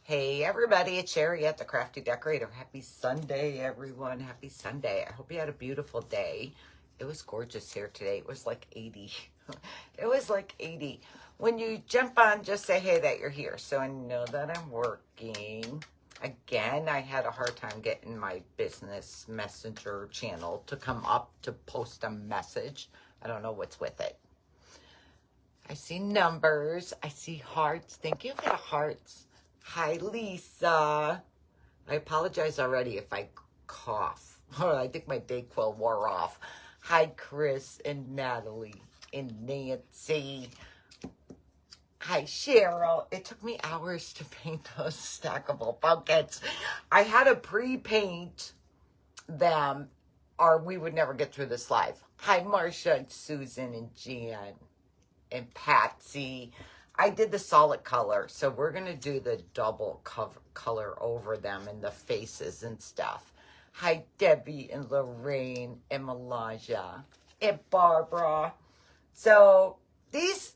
Hey everybody, it's Sherry at the Crafty Decorator. Happy Sunday, everyone. Happy Sunday. I hope you had a beautiful day. It was gorgeous here today. It was like 80. It was like 80. When you jump on, just say, hey, that you're here. So I know that I'm working. Again, I had a hard time getting my business messenger channel to come up to post a message. I don't know what's with it. I see numbers. I see hearts. Thank you for the hearts. Hi, Lisa. I apologize already if I cough. I think my Dayquil wore off. Hi, Chris and Natalie and Nancy. Hi, Cheryl. It took me hours to paint those stackable pumpkins. I had to pre-paint them or we would never get through this live. Hi, Marcia and Susan and Jan and Patsy. I did the solid color, so we're going to do the double color over them and the faces and stuff. Hi, Debbie and Lorraine and Melania and Barbara. So this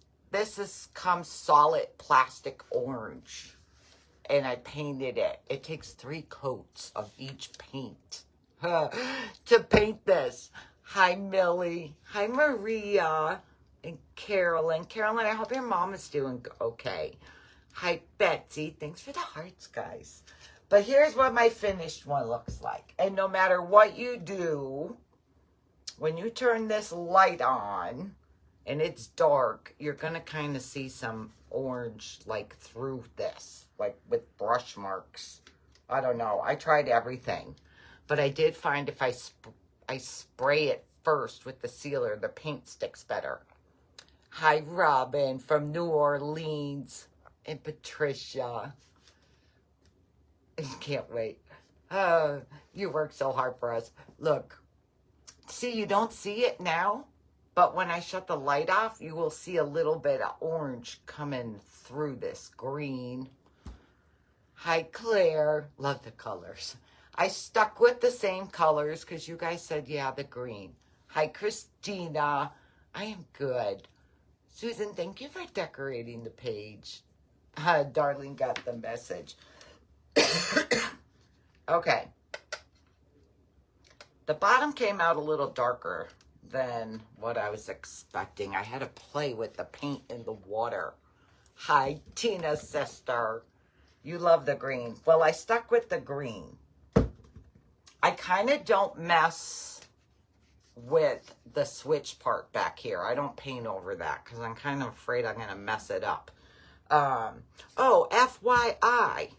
comes solid plastic orange, and I painted it. It takes 3 coats of each paint to paint this. Hi, Millie. Hi, Maria. And Carolyn. Carolyn, I hope your mom is doing okay. Hi, Betsy. Thanks for the hearts, guys. But here's what my finished one looks like. And no matter what you do, when you turn this light on and it's dark, you're going to kind of see some orange like through this, like with brush marks. I don't know. I tried everything. But I did find if I spray it first with the sealer, the paint sticks better. Hi, Robin from New Orleans and Patricia. I can't wait. You work so hard for us. Look, see, you don't see it now, but when I shut the light off, you will see a little bit of orange coming through this green. Hi, Claire. Love the colors. I stuck with the same colors because you guys said, yeah, the green. Hi, Christina. I am good. Susan, thank you for decorating the page. Darlene got the message. Okay. The bottom came out a little darker than what I was expecting. I had to play with the paint in the water. Hi, Tina's sister. You love the green. Well, I stuck with the green. I kind of don't mess with the switch part back here. I don't paint over that because I'm kind of afraid I'm going to mess it up. Oh, FYI,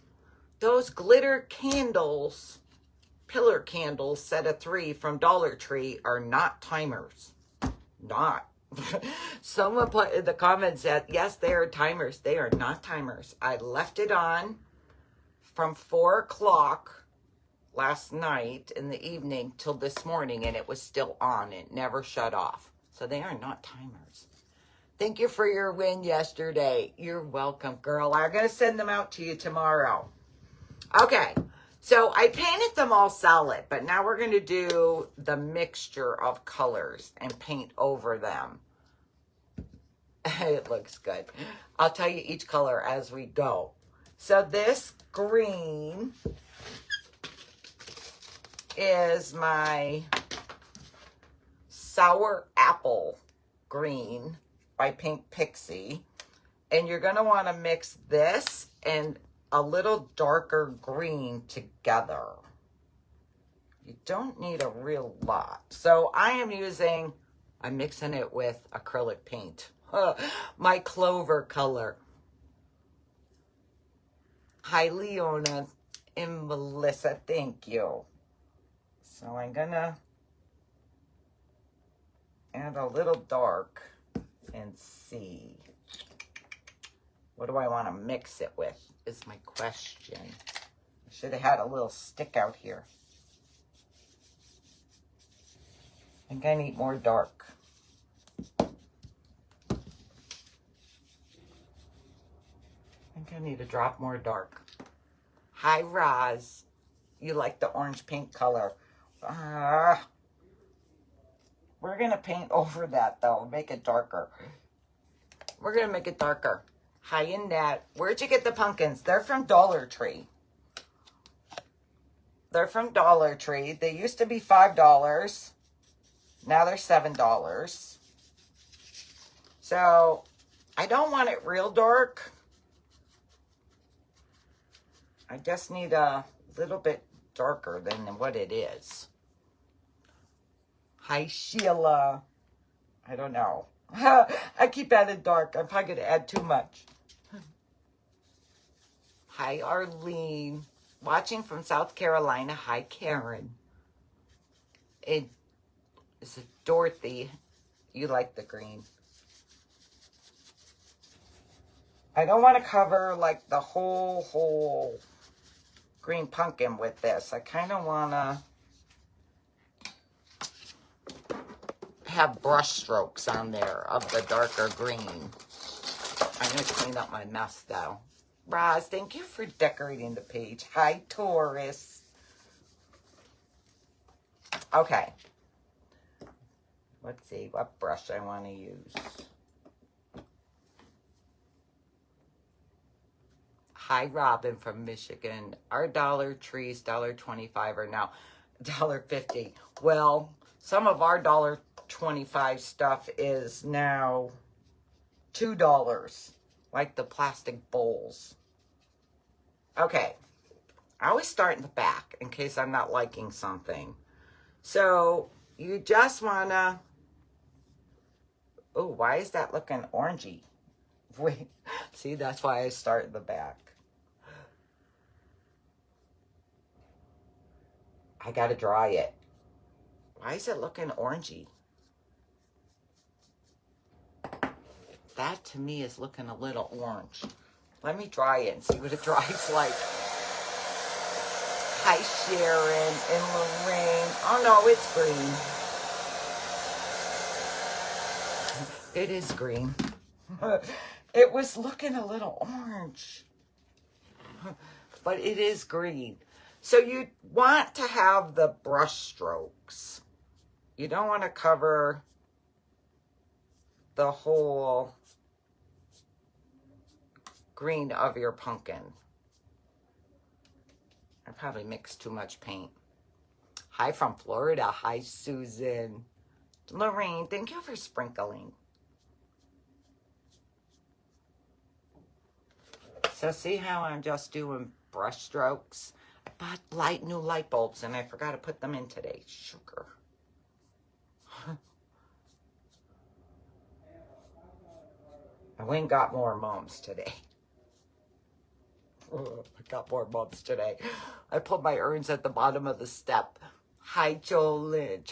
those glitter candles, pillar candles, set of 3 from Dollar Tree are not timers. Not. Someone put in the comments that, yes, they are timers. They are not timers. I left it on from 4 o'clock last night in the evening till this morning, and it was still on. It never shut off. So they are not timers. Thank you for your win yesterday. You're welcome, girl. I'm going to send them out to you tomorrow. Okay, so I painted them all solid, but now we're going to do the mixture of colors and paint over them. It looks good. I'll tell you each color as we go. So this green is my Sour Apple Green by Pink Pixie. And you're going to want to mix this and a little darker green together. You don't need a real lot. So I'm mixing it with acrylic paint. My Clover color. Hi, Leona and Melissa. Thank you. So I'm going to add a little dark and see. What do I want to mix it with is my question. I should have had a little stick out here. I think I need more dark. I think I need to drop more dark. Hi, Roz. You like the orange pink color. We're going to paint over that, though. Make it darker. We're going to make it darker. Hi, Annette. Where'd you get the pumpkins? They're from Dollar Tree. They're from Dollar Tree. They used to be $5. Now they're $7. So I don't want it real dark. I just need a little bit darker than what it is. Hi, Sheila. I don't know. I keep adding dark. I'm probably going to add too much. Hi, Arlene. Watching from South Carolina. Hi, Karen. Is it Dorothy? You like the green. I don't want to cover like the whole green pumpkin with this. I kind of want to have brush strokes on there of the darker green. I'm going to clean up my mess though. Roz, thank you for decorating the page. Hi, Taurus. Okay. Let's see what brush I want to use. Hi, Robin from Michigan. Our Dollar Trees, $1.25 are now $1.50. Well, some of our $1.25 stuff is now $2, like the plastic bowls. Okay, I always start in the back in case I'm not liking something. So you just wanna, oh, why is that looking orangey? Wait, see, that's why I start in the back. I gotta dry it. Why is it looking orangey? That to me is looking a little orange. Let me dry it and see what it dries like. Hi, Sharon and Lorraine. Oh no, it's green. It is green. It was looking a little orange. But it is green. So you want to have the brush strokes. You don't want to cover the whole green of your pumpkin. I probably mixed too much paint. Hi from Florida. Hi, Susan. Lorraine, thank you for sprinkling. So see how I'm just doing brush strokes? I bought new light bulbs and I forgot to put them in today. Sugar. I went and got more mums today. I got more mums today. I put my urns at the bottom of the step. Hi, Jolyn.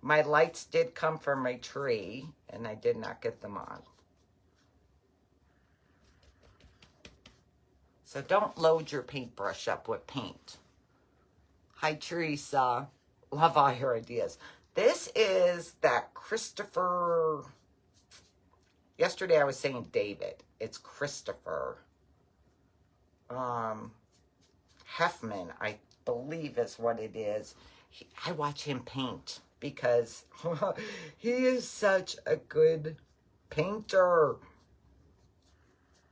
My lights did come from my tree and I did not get them on. So don't load your paintbrush up with paint. Hi, Teresa. Love all your ideas. This is that Christopher. Yesterday I was saying David. It's Christopher. Heffman, I believe is what it is. I watch him paint because he is such a good painter.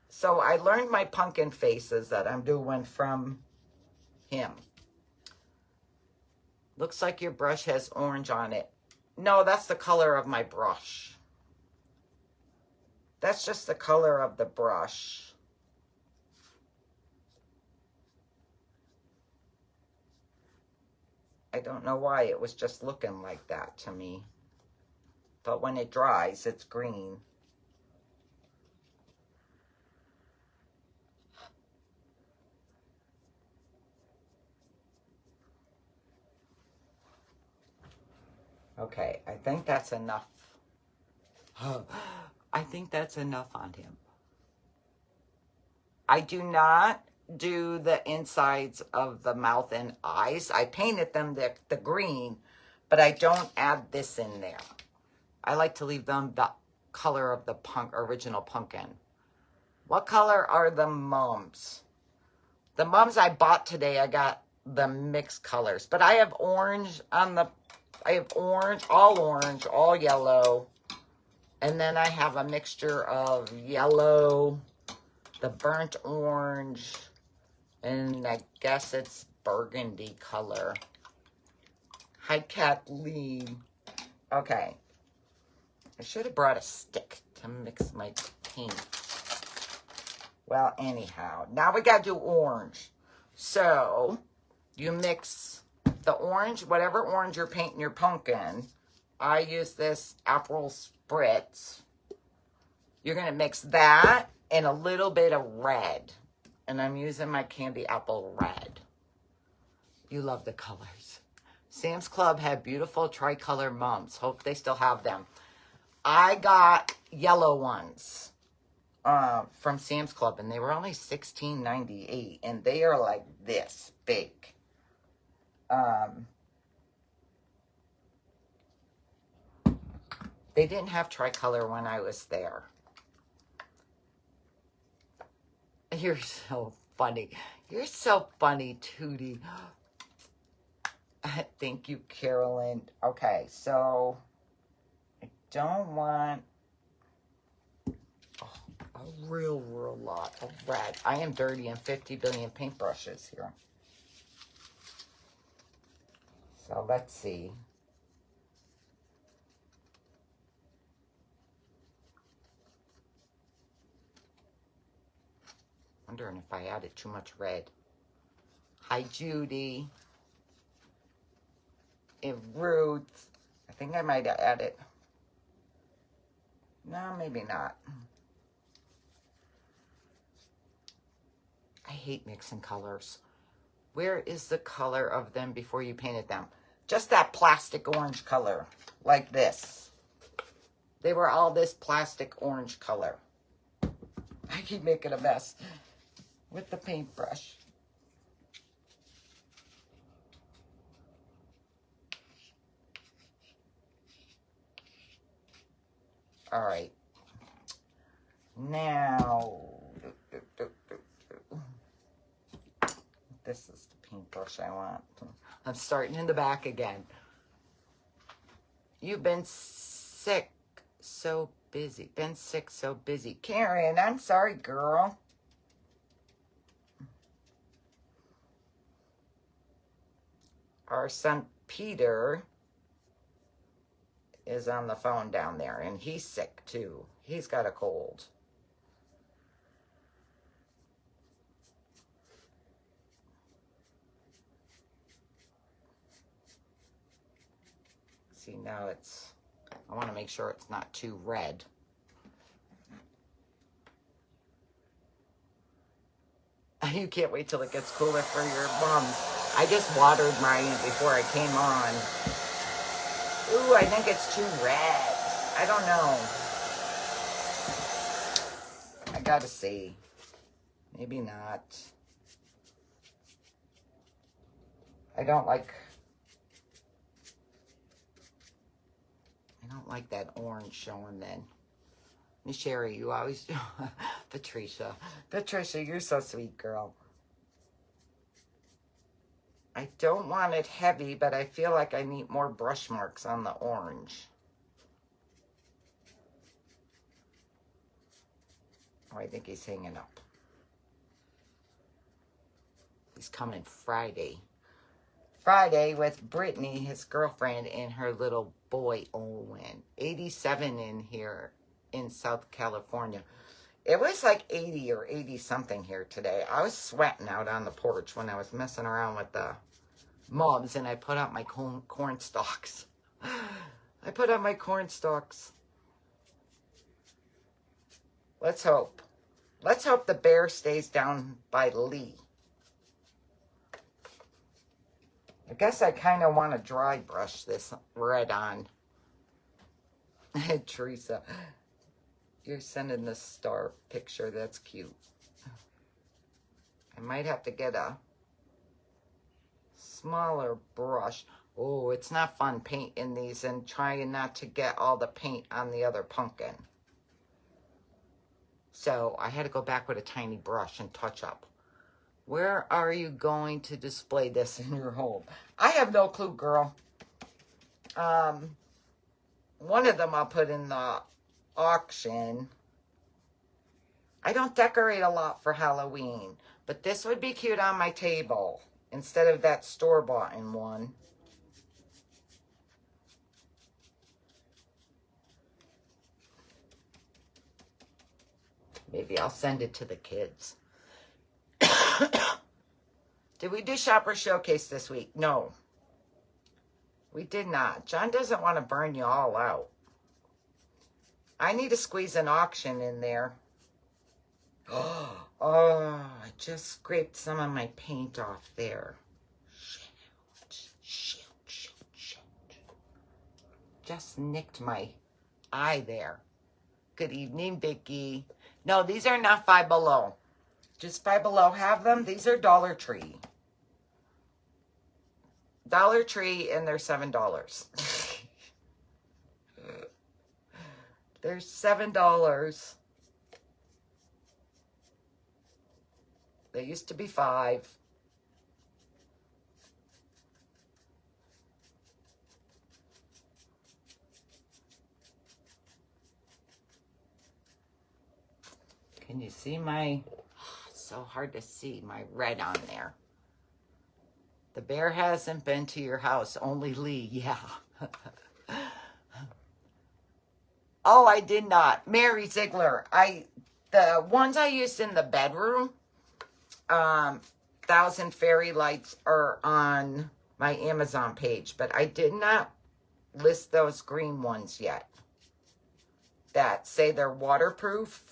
So I learned my pumpkin faces that I'm doing from him. Looks like your brush has orange on it. No, that's the color of my brush. That's just the color of the brush. I don't know why it was just looking like that to me. But when it dries, it's green. Okay, I think that's enough. I think that's enough on him. I do not do the insides of the mouth and eyes. I painted them the green, but I don't add this in there. I like to leave them the color of the original pumpkin. What color are the mums? The mums I bought today, I got the mixed colors, but I have orange on the, I have orange, all yellow, And then I have a mixture of yellow, the burnt orange, and I guess it's burgundy color. Hi, Kathleen. Okay. I should have brought a stick to mix my paint. Well, anyhow, now we got to do orange. So, you mix the orange, whatever orange you're painting your pumpkin. I use this April Spritz. You're going to mix that and a little bit of red. And I'm using my candy apple red. You love the colors. Sam's Club had beautiful tricolor mums. Hope they still have them. I got yellow ones from Sam's Club, and they were only $16.98, and they are like this big. They didn't have tricolor when I was there. You're so funny. You're so funny, Tootie. Thank you, Carolyn. Okay, so I don't want a real lot of red. I am dirty and 50 billion paintbrushes here. So let's see. Wondering if I added too much red. Hi, Judy. And Ruth. I think I might have added. No, maybe not. I hate mixing colors. Where is the color of them before you painted them? Just that plastic orange color, like this. They were all this plastic orange color. I keep making a mess with the paintbrush. All right. Now, this is the paintbrush I want. I'm starting in the back again. You've been sick, so busy. Been sick, so busy. Karen, I'm sorry, girl. Our son Peter is on the phone down there, and he's sick too. He's got a cold. See, now it's, I want to make sure it's not too red. You can't wait till it gets cooler for your mums. I just watered mine before I came on. Ooh, I think it's too red. I don't know. I gotta see. Maybe not. I don't like that orange showing then. Miss Sherry, you always do. Patricia, you're so sweet, girl. I don't want it heavy, but I feel like I need more brush marks on the orange. Oh, I think he's hanging up. He's coming Friday. Friday with Brittany, his girlfriend, and her little boy, Owen. 87 in here in South California. It was like 80 or 80 something here today. I was sweating out on the porch when I was messing around with the mums, and I put out my corn stalks. I put out my corn stalks. Let's hope. Let's hope the bear stays down by Lee. I guess I kind of want to dry brush this red on. Teresa, you're sending the star picture. That's cute. I might have to get a smaller brush. Oh, it's not fun painting these and trying not to get all the paint on the other pumpkin. So I had to go back with a tiny brush and touch up. Where are you going to display this in your home? I have no clue, girl. One of them I'll put in the auction. I don't decorate a lot for Halloween, but this would be cute on my table instead of that store-bought one. Maybe I'll send it to the kids. Did we do Shopper Showcase this week? No. We did not. John doesn't want to burn you all out. I need to squeeze an auction in there. Oh, I just scraped some of my paint off there. Shoot. Just nicked my eye there. Good evening, Vicky. No, these are not Five Below. Just Five Below have them. These are Dollar Tree. Dollar Tree, and they're $7. They're $7. They used to be $5. Can you see my, it's so hard to see my red on there. The bear hasn't been to your house, only Lee, yeah. Oh, I did not. Mary Ziegler, the ones I used in the bedroom, 1,000 Fairy Lights are on my Amazon page, but I did not list those green ones yet that say they're waterproof.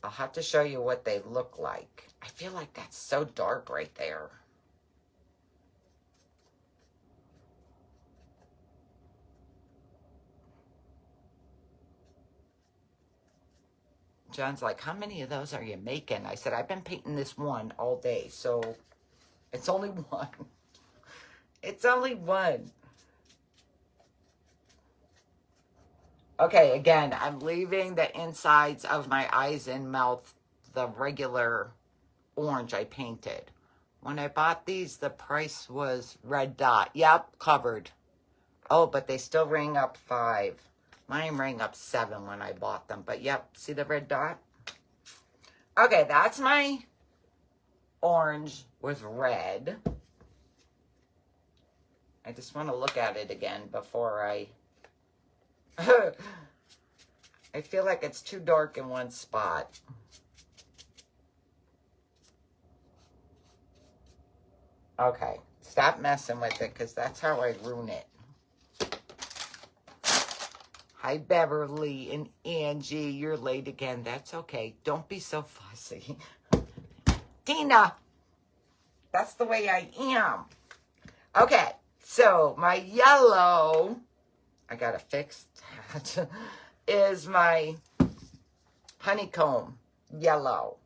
I'll have to show you what they look like. I feel like that's so dark right there. John's like, how many of those are you making? I said, I've been painting this one all day, so it's only one. It's only one. Okay, again, I'm leaving the insides of my eyes and mouth the regular orange I painted. When I bought these, the price was red dot. Yep, covered. Oh, but they still rang up $5. Mine rang up $7 when I bought them. But yep, see the red dot? Okay, that's my orange with red. I just want to look at it again before I... I feel like it's too dark in one spot. Okay, stop messing with it because that's how I ruin it. Hi, Beverly and Angie. You're late again. That's okay. Don't be so fussy. Tina, that's the way I am. Okay, so my yellow, I got to fix that, is my honeycomb yellow.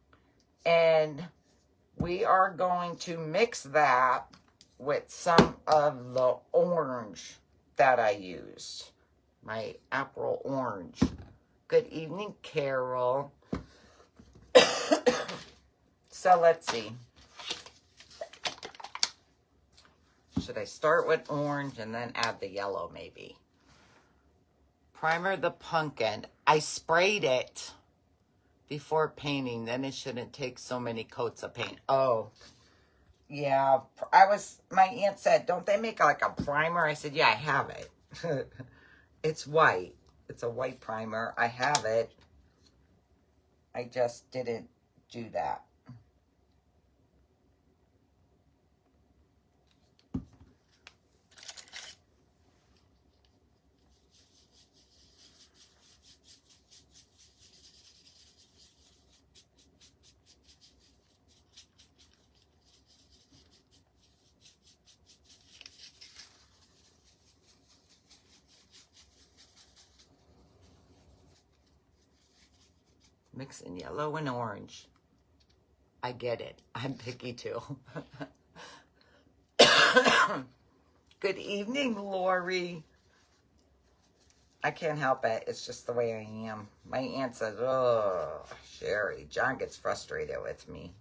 And we are going to mix that with some of the orange that I used. My April orange. Good evening, Carol. So let's see. Should I start with orange and then add the yellow maybe? Primer the pumpkin. I sprayed it before painting. Then it shouldn't take so many coats of paint. Oh, yeah. My aunt said, don't they make like a primer? I said, yeah, I have it. It's white. It's a white primer. I have it. I just didn't do that. Mixing yellow and orange. I get it. I'm picky too. Good evening, Lori. I can't help it. It's just the way I am. My aunt says, oh, Sherry. John gets frustrated with me.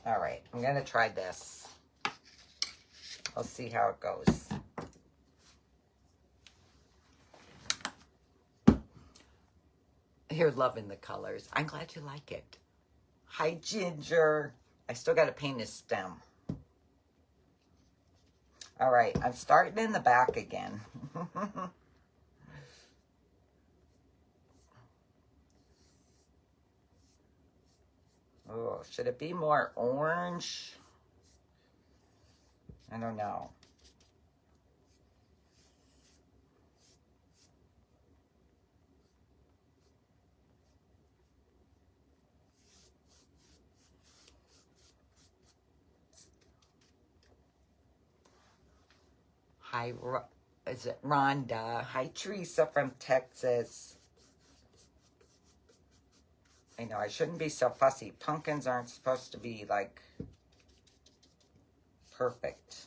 All right. I'm going to try this. I'll see how it goes. You're loving the colors. I'm glad you like it. Hi, Ginger. I still got to paint his stem. All right, I'm starting in the back again. Oh, should it be more orange? I don't know. Hi, is it Rhonda? Hi, Teresa from Texas. I know, I shouldn't be so fussy. Pumpkins aren't supposed to be, like, perfect.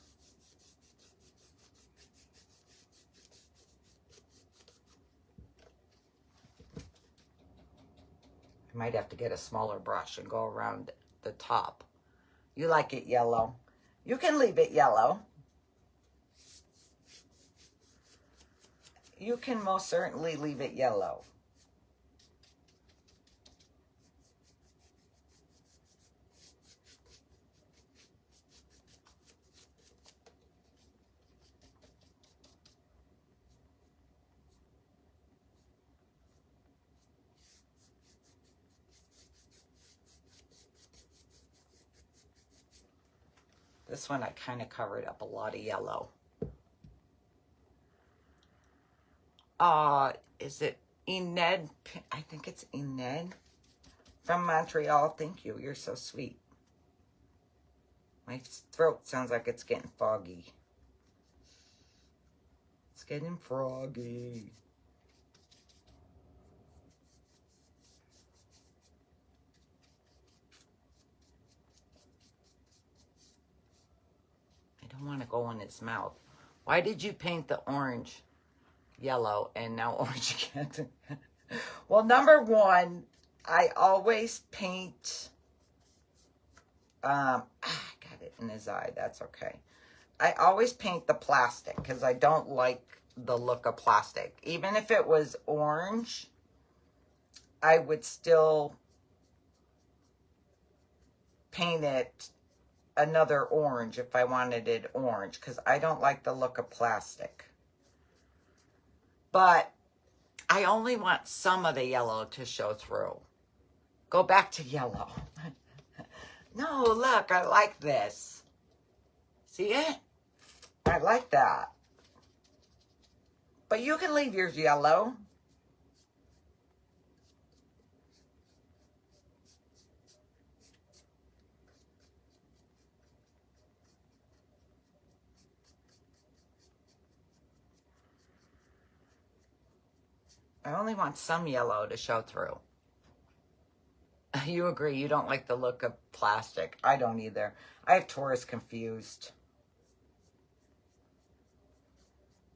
I might have to get a smaller brush and go around the top. You like it yellow. You can leave it yellow. You can most certainly leave it yellow. This one I kind of covered up a lot of yellow. Is it Ened? I think it's Ened from Montreal. Thank you. You're so sweet. My throat sounds like it's getting foggy. It's getting froggy. I don't want to go in his mouth. Why did you paint the orange yellow and now orange again? Well, number one, I always paint, I got it in his eye. That's okay. I always paint the plastic because I don't like the look of plastic. Even if it was orange, I would still paint it another orange if I wanted it orange because I don't like the look of plastic. But I only want some of the yellow to show through. Go back to yellow. No, look, I like this. See it? I like that. But you can leave yours yellow. I only want some yellow to show through. You agree, you don't like the look of plastic. I don't either. I have Taurus confused.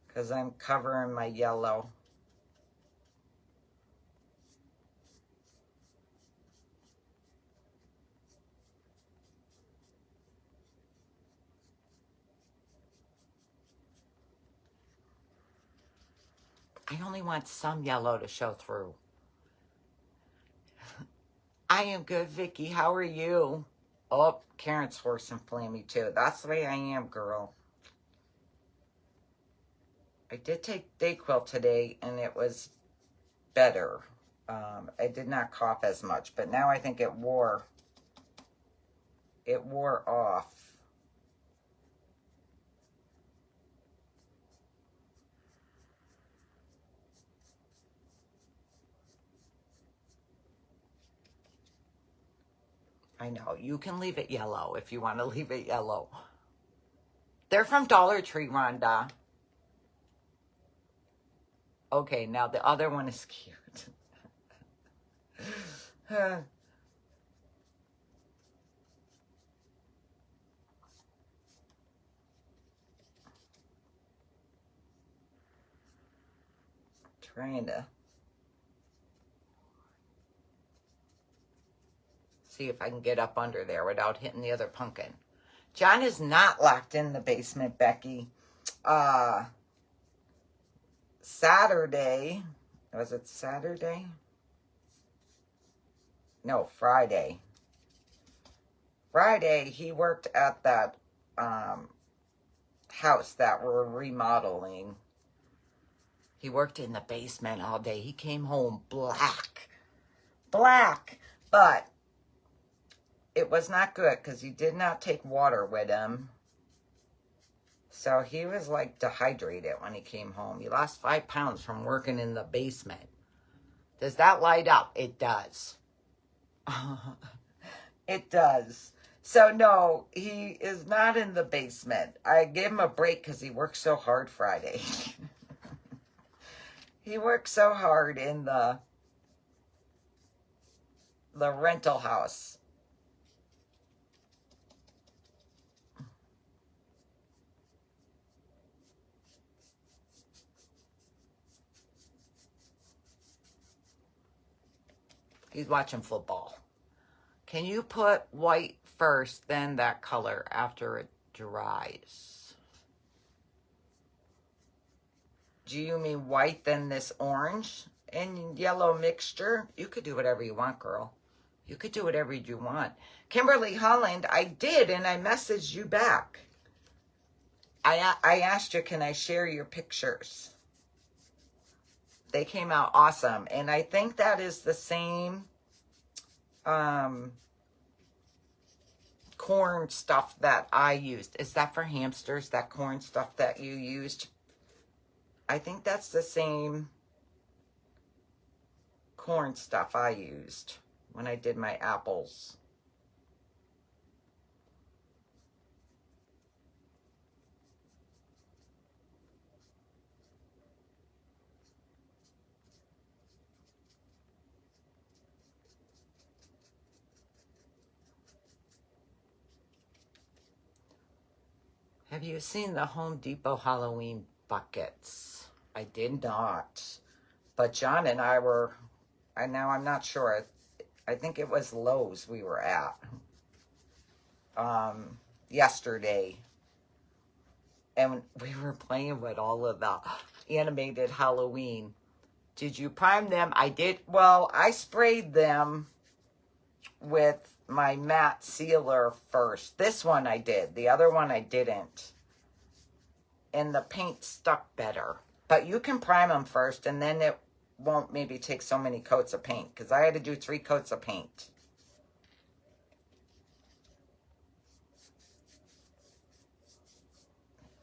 Because I'm covering my yellow. I only want some yellow to show through. I am good, Vicky. How are you? Oh, Karen's horse and flammy too. That's the way I am, girl. I did take Dayquil today, and it was better. I did not cough as much, but now I think it wore off. I know. You can leave it yellow if you want to leave it yellow. They're from Dollar Tree, Rhonda. Okay, now the other one is cute. Trying to see if I can get up under there without hitting the other pumpkin. John is not locked in the basement, Becky. Saturday, was it Saturday? No, Friday. Friday, he worked at that house that we're remodeling. He worked in the basement all day. He came home black, but it was not good because he did not take water with him. So he was like dehydrated when he came home. He lost 5 pounds from working in the basement. Does that light up? It does. It does. So no, he is not in the basement. I gave him a break because he worked so hard Friday. He worked so hard in the rental house. He's watching football. Can you put white first, then that color after it dries? Do you mean white, then this orange and yellow mixture? You could do whatever you want, girl. You could do whatever you want. Kimberly Holland, I did, and I messaged you back. I asked you, can I share your pictures? They came out awesome. And I think that is the same corn stuff that I used. Is that for hamsters, that corn stuff that you used? I think that's the same corn stuff I used when I did my apples. Have you seen the Home Depot Halloween buckets? I did not. But John and I were, now I'm not sure. I think it was Lowe's we were at yesterday. And we were playing with all of the animated Halloween. Did you prime them? I did. Well, I sprayed them with my matte sealer first. This one I did. The other one I didn't. And the paint stuck better. But you can prime them first, and then it won't maybe take so many coats of paint. Because I had to do 3 coats of paint.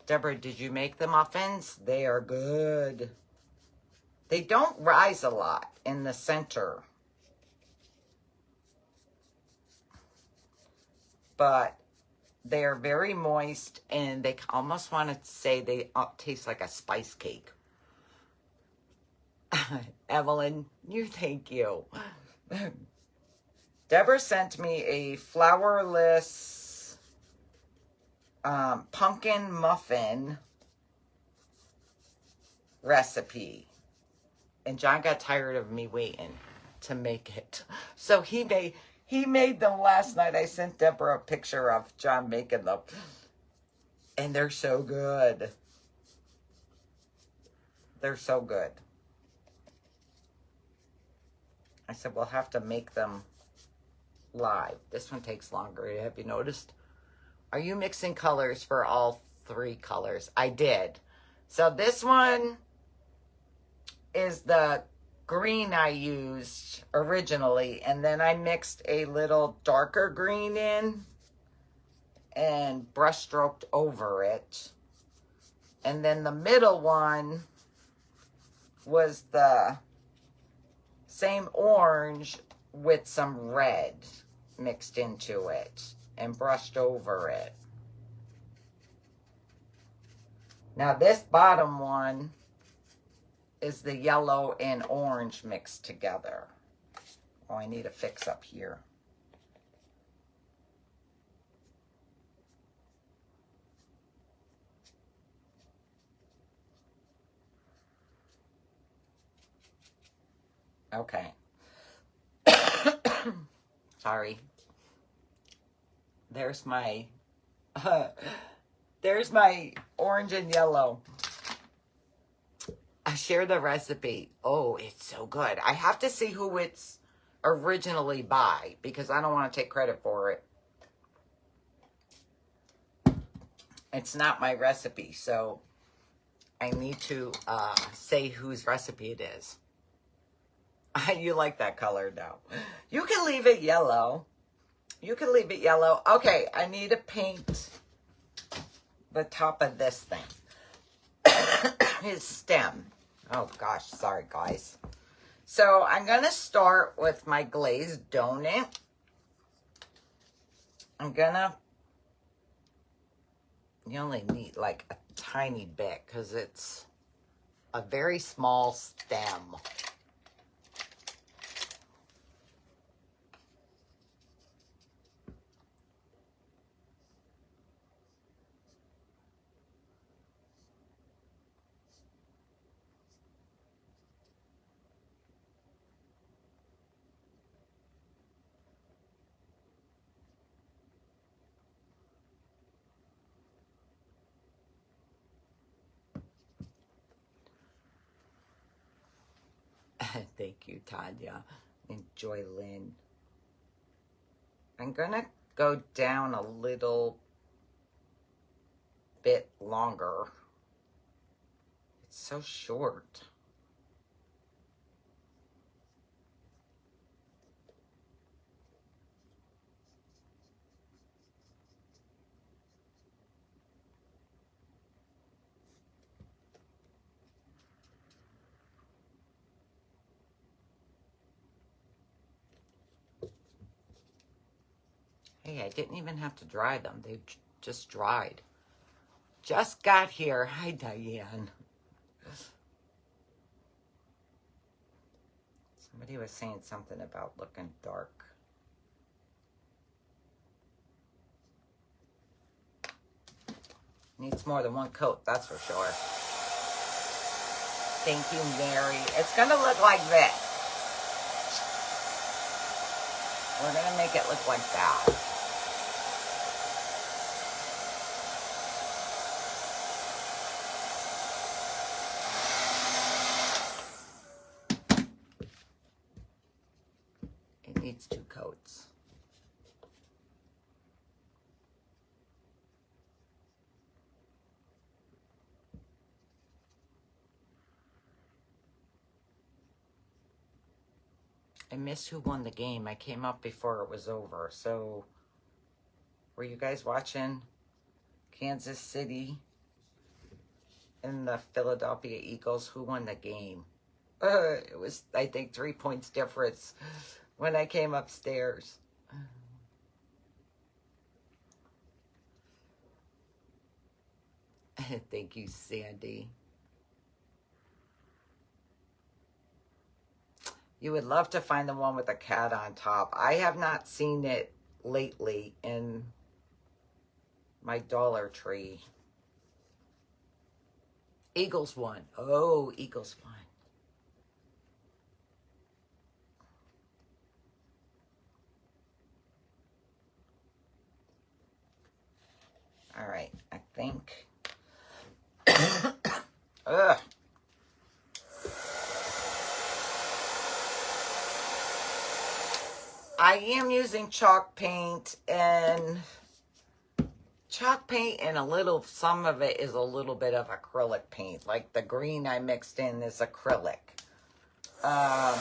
Deborah, did you make the muffins? They are good. They don't rise a lot in the center. But they are very moist, and they almost want to say they taste like a spice cake. Evelyn, thank you. Deborah sent me a flourless pumpkin muffin recipe. And John got tired of me waiting to make it. So he made them last night. I sent Deborah a picture of John making them. And they're so good. They're so good. I said, we'll have to make them live. This one takes longer. Have you noticed? Are you mixing colors for all 3 colors? I did. So this one is the green I used originally, and then I mixed a little darker green in and brush stroked over it. And then the middle one was the same orange with some red mixed into it and brushed over it. Now this bottom one is the yellow and orange mixed together. Oh, I need a fix up here. Okay. Sorry. There's my There's my orange and yellow. I share the recipe. Oh, it's so good. I have to see who it's originally by because I don't want to take credit for it. It's not my recipe, so I need to say whose recipe it is. You like that color now. You can leave it yellow. You can leave it yellow. Okay, I need to paint the top of this thing. His stem. Oh gosh, sorry guys. So I'm going to start with my glazed donut. You only need like a tiny bit because it's a very small stem. Thank you, Tanya. Enjoy, Lynn. I'm going to go down a little bit longer. It's so short. Hey, I didn't even have to dry them. They just dried. Just got here. Hi, Diane. Somebody was saying something about looking dark. Needs more than one coat, that's for sure. Thank you, Mary. It's going to look like this. We're going to make it look like that. It needs 2 coats. I missed who won the game. I came up before it was over. So, were you guys watching Kansas City and the Philadelphia Eagles? Who won the game? It was, I think, 3 points difference when I came upstairs. Thank you, Sandy. You would love to find the one with a cat on top. I have not seen it lately in my Dollar Tree. Eagles won. Oh, Eagles won. All right, I think. Ugh. I am using chalk paint and a little, some of it is a little bit of acrylic paint. Like the green I mixed in is acrylic. The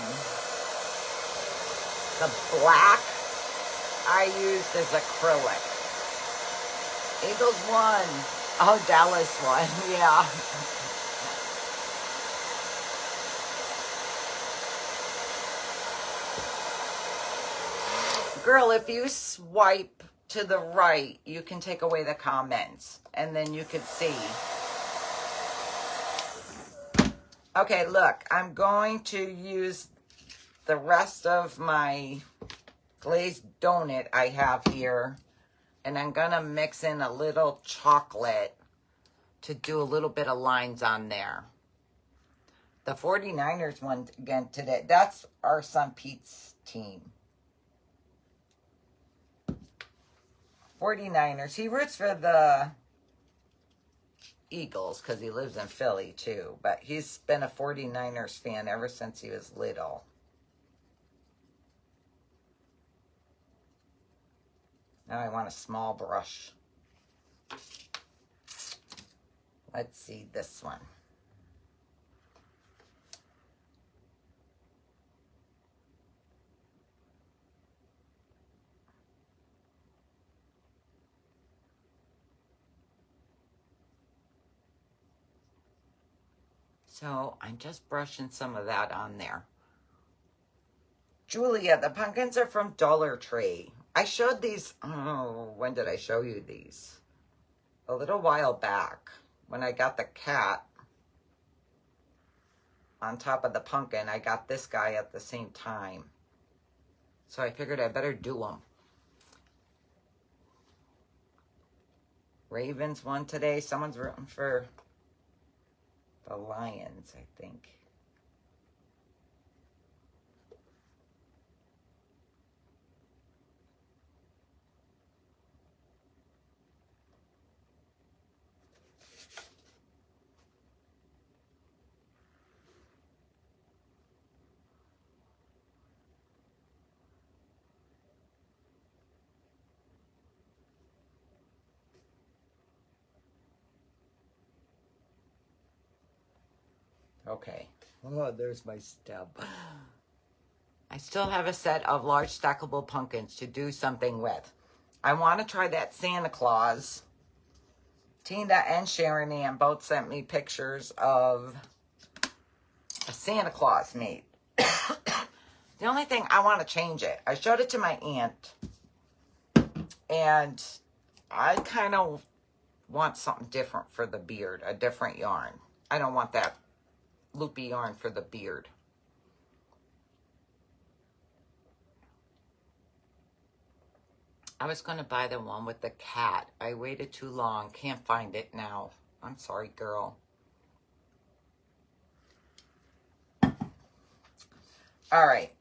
black I used is acrylic. Eagles won. Oh, Dallas won. Yeah. Girl, if you swipe to the right, you can take away the comments, and then you could see. Okay, look, I'm going to use the rest of my glazed donut I have here, and I'm going to mix in a little chocolate to do a little bit of lines on there. The 49ers won again today. That's our son Pete's team. 49ers. He roots for the Eagles because he lives in Philly too. But he's been a 49ers fan ever since he was little. Now I want a small brush. Let's see this one. So I'm just brushing some of that on there. Julia, the pumpkins are from Dollar Tree. I showed these, oh, when did I show you these? A little while back when I got the cat on top of the pumpkin. I got this guy at the same time. So I figured I better do them. Ravens won today. Someone's rooting for the Lions, I think. Okay. Oh, there's my stub. I still have a set of large stackable pumpkins to do something with. I want to try that Santa Claus. Tina and Sharon Ann both sent me pictures of a Santa Claus made. The only thing, I want to change it. I showed it to my aunt. And I kind of want something different for the beard. A different yarn. I don't want that loopy yarn for the beard. I was going to buy the one with the cat. I waited too long. Can't find it now. I'm sorry, girl. All right.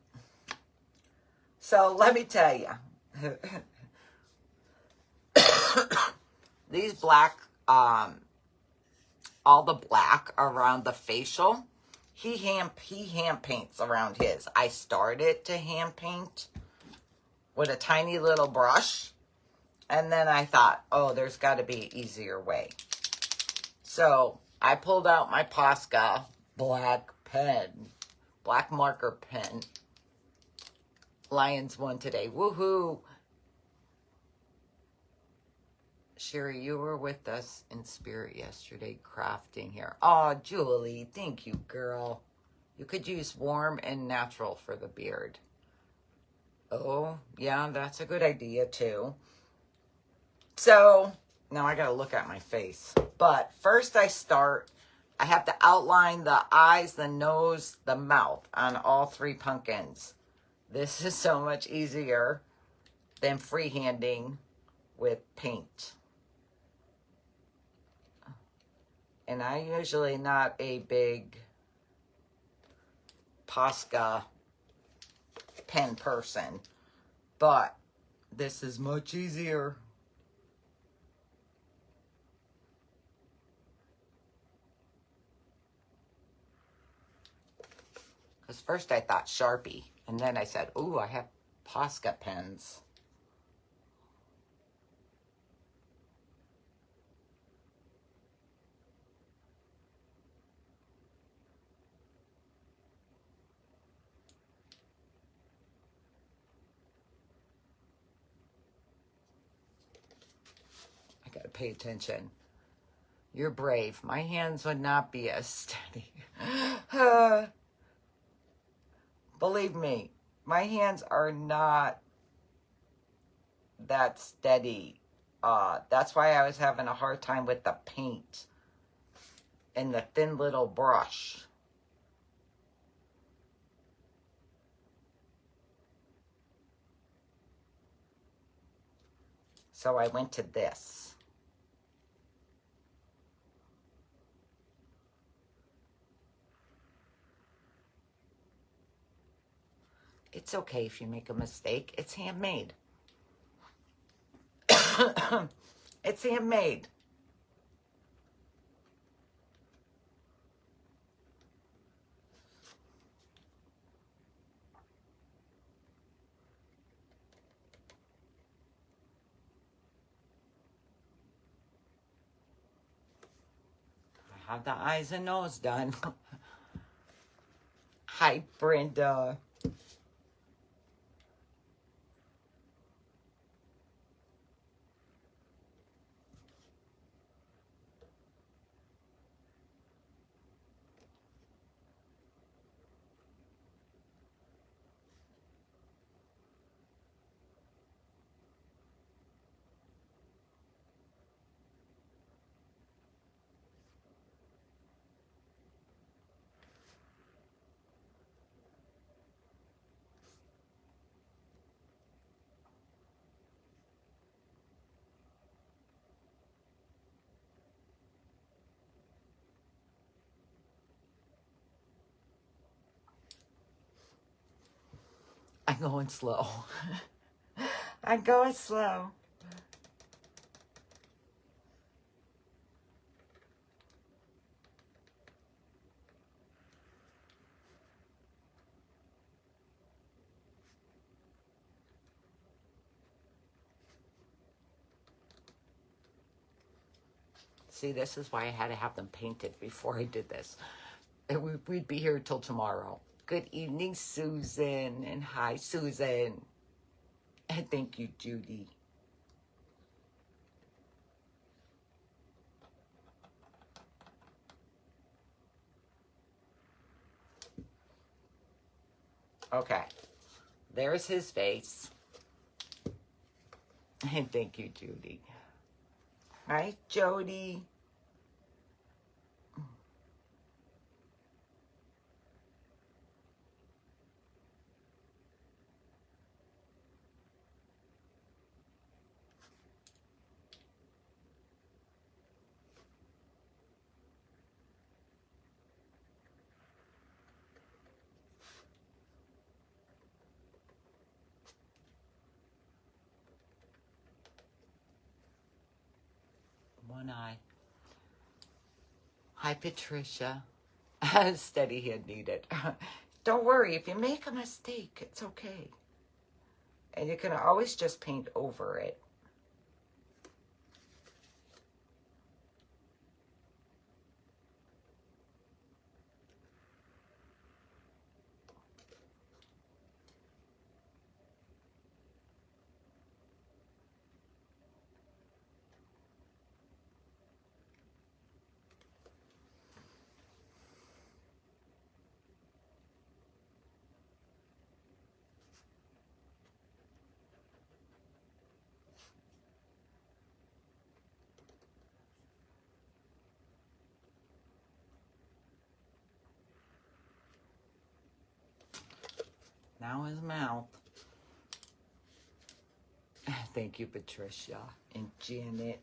So let me tell you. These black, all the black around the facial, he hand paints around his. I started to hand paint with a tiny little brush. And then I thought, oh, there's got to be an easier way. So I pulled out my Posca black pen, black marker pen. Lions won today. Woohoo. Sherry, you were with us in spirit yesterday crafting here. Oh, Julie, thank you, girl. You could use warm and natural for the beard. Oh, yeah, that's a good idea, too. So, now I got to look at my face. But first I have to outline the eyes, the nose, the mouth on all three pumpkins. This is so much easier than freehanding with paint. And I'm usually not a big Posca pen person, but this is much easier. Because first I thought Sharpie, and then I said, ooh, I have Posca pens. I gotta pay attention. You're brave. My hands would not be as steady. Believe me, my hands are not that steady. That's why I was having a hard time with the paint and the thin little brush. So I went to this. It's okay if you make a mistake. It's handmade. It's handmade. I have the eyes and nose done. Hi, Brenda. I'm going slow. I'm going slow. See, this is why I had to have them painted before I did this. We'd be here till tomorrow. Good evening, Susan. And hi, Susan. And thank you, Judy. Okay. There's his face. And thank you, Judy. Hi, Jody. One eye. Hi, Patricia. Steady hand needed. Don't worry, if you make a mistake, it's okay. And you can always just paint over it. Now his mouth. Thank you, Patricia and Janet.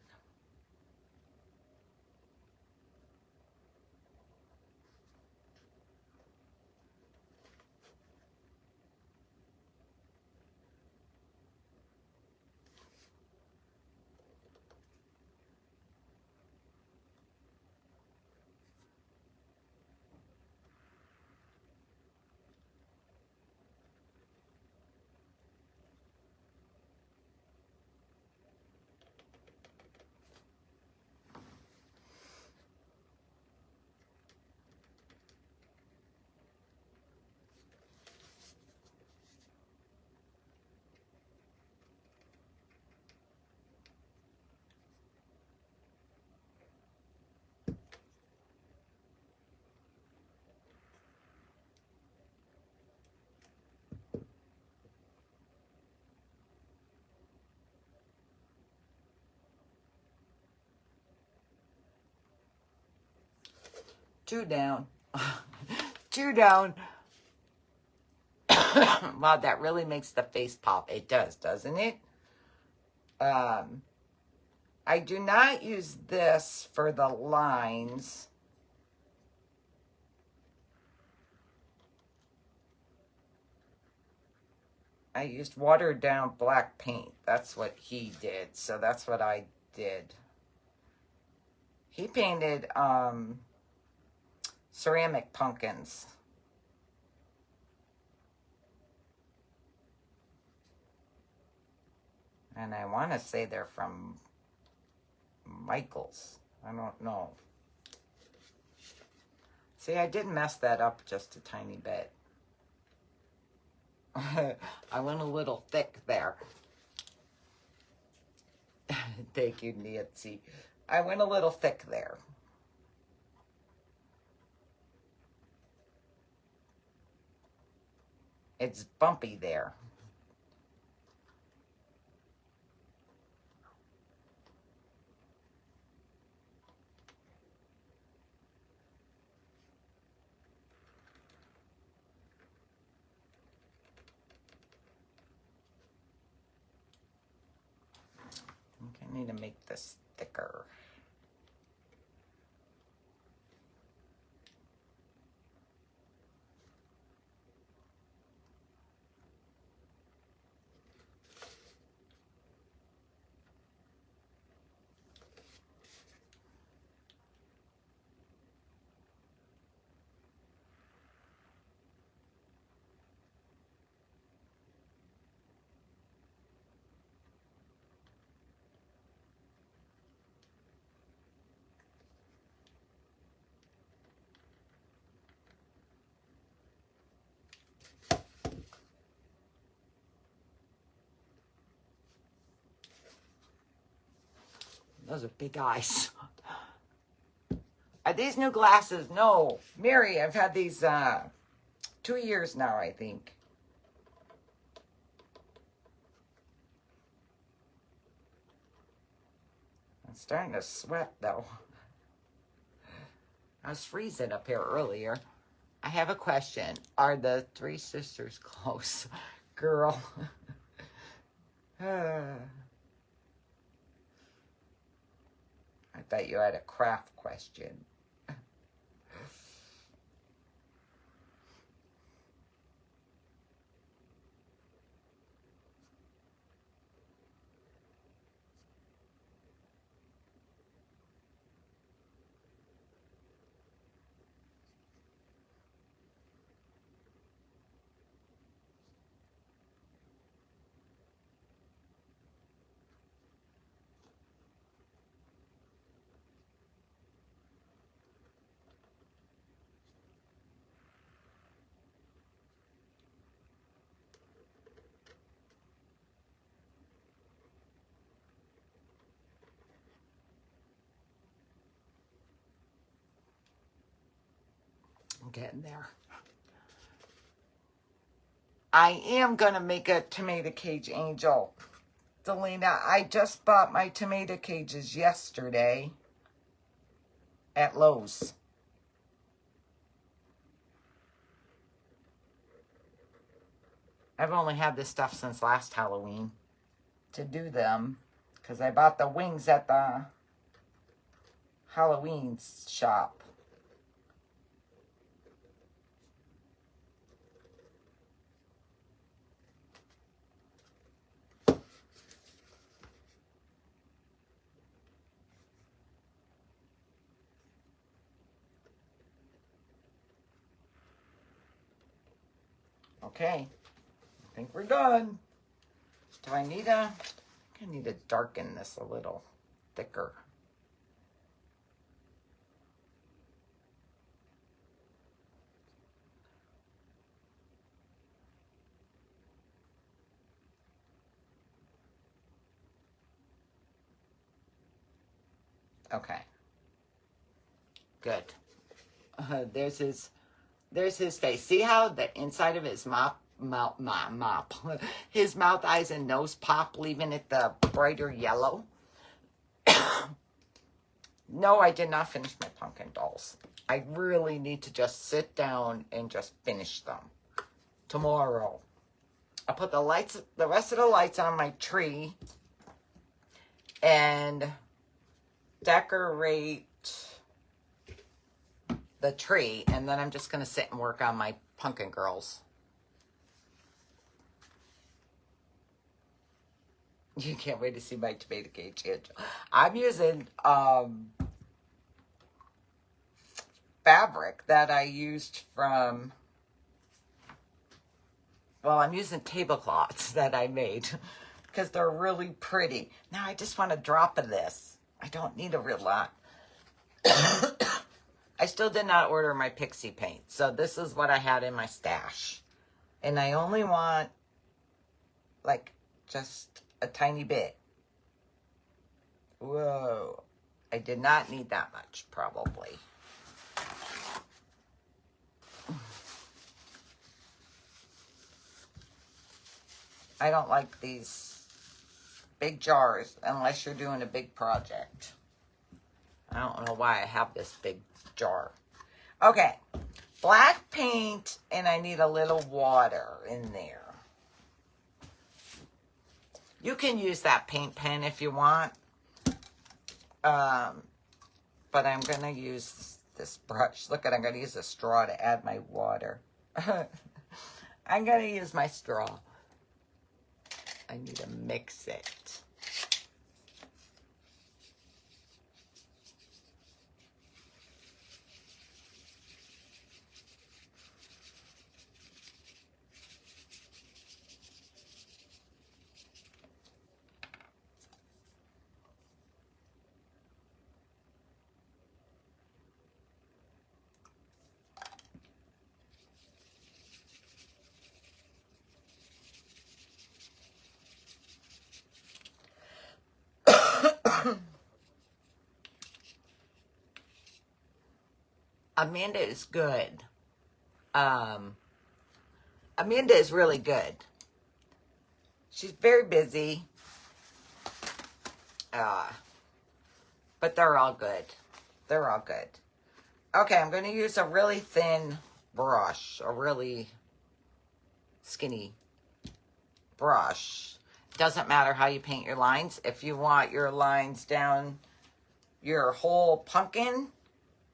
Two down. Two down. Wow, that really makes the face pop. It does, doesn't it? I do not use this for the lines. I used watered down black paint. That's what he did. So that's what I did. He painted ceramic pumpkins. And I want to say they're from Michael's. I don't know. See, I did mess that up just a tiny bit. I went a little thick there. Thank you, Nancy. I went a little thick there. It's bumpy there. I need to make this thicker. Those are big eyes. Are these new glasses? No. Mary, I've had these 2 years now, I think. I'm starting to sweat, though. I was freezing up here earlier. I have a question. Are the three sisters close? Girl. I thought you had a craft question. I'm getting there. I am going to make a tomato cage angel. Delina, I just bought my tomato cages yesterday at Lowe's. I've only had this stuff since last Halloween to do them because I bought the wings at the Halloween shop. Okay, I think we're done. Do I need I need to darken this a little thicker. Okay, good. There's his face. See how the inside of his mouth, his mouth, eyes, and nose pop, leaving it the brighter yellow? No, I did not finish my pumpkin dolls. I really need to just sit down and just finish them tomorrow. I'll put the rest of the lights on my tree and decorate the tree, and then I'm just going to sit and work on my pumpkin girls. You can't wait to see my tomato cage. I'm using fabric that I used from, well, I'm using tablecloths that I made because they're really pretty. Now I just want a drop of this. I don't need a real lot. I still did not order my pixie paint, so this is what I had in my stash. And I only want, like, just a tiny bit. Whoa. I did not need that much, probably. I don't like these big jars unless you're doing a big project. I don't know why I have this big jar. Okay. Black paint, and I need a little water in there. You can use that paint pen if you want. But I'm going to use this brush. Look at, I'm going to use a straw to add my water. I'm going to use my straw. I need to mix it. Amanda is good. Amanda is really good. She's very busy. But they're all good. They're all good. Okay, I'm going to use a really thin brush. A really skinny brush. Doesn't matter how you paint your lines. If you want your lines down your whole pumpkin,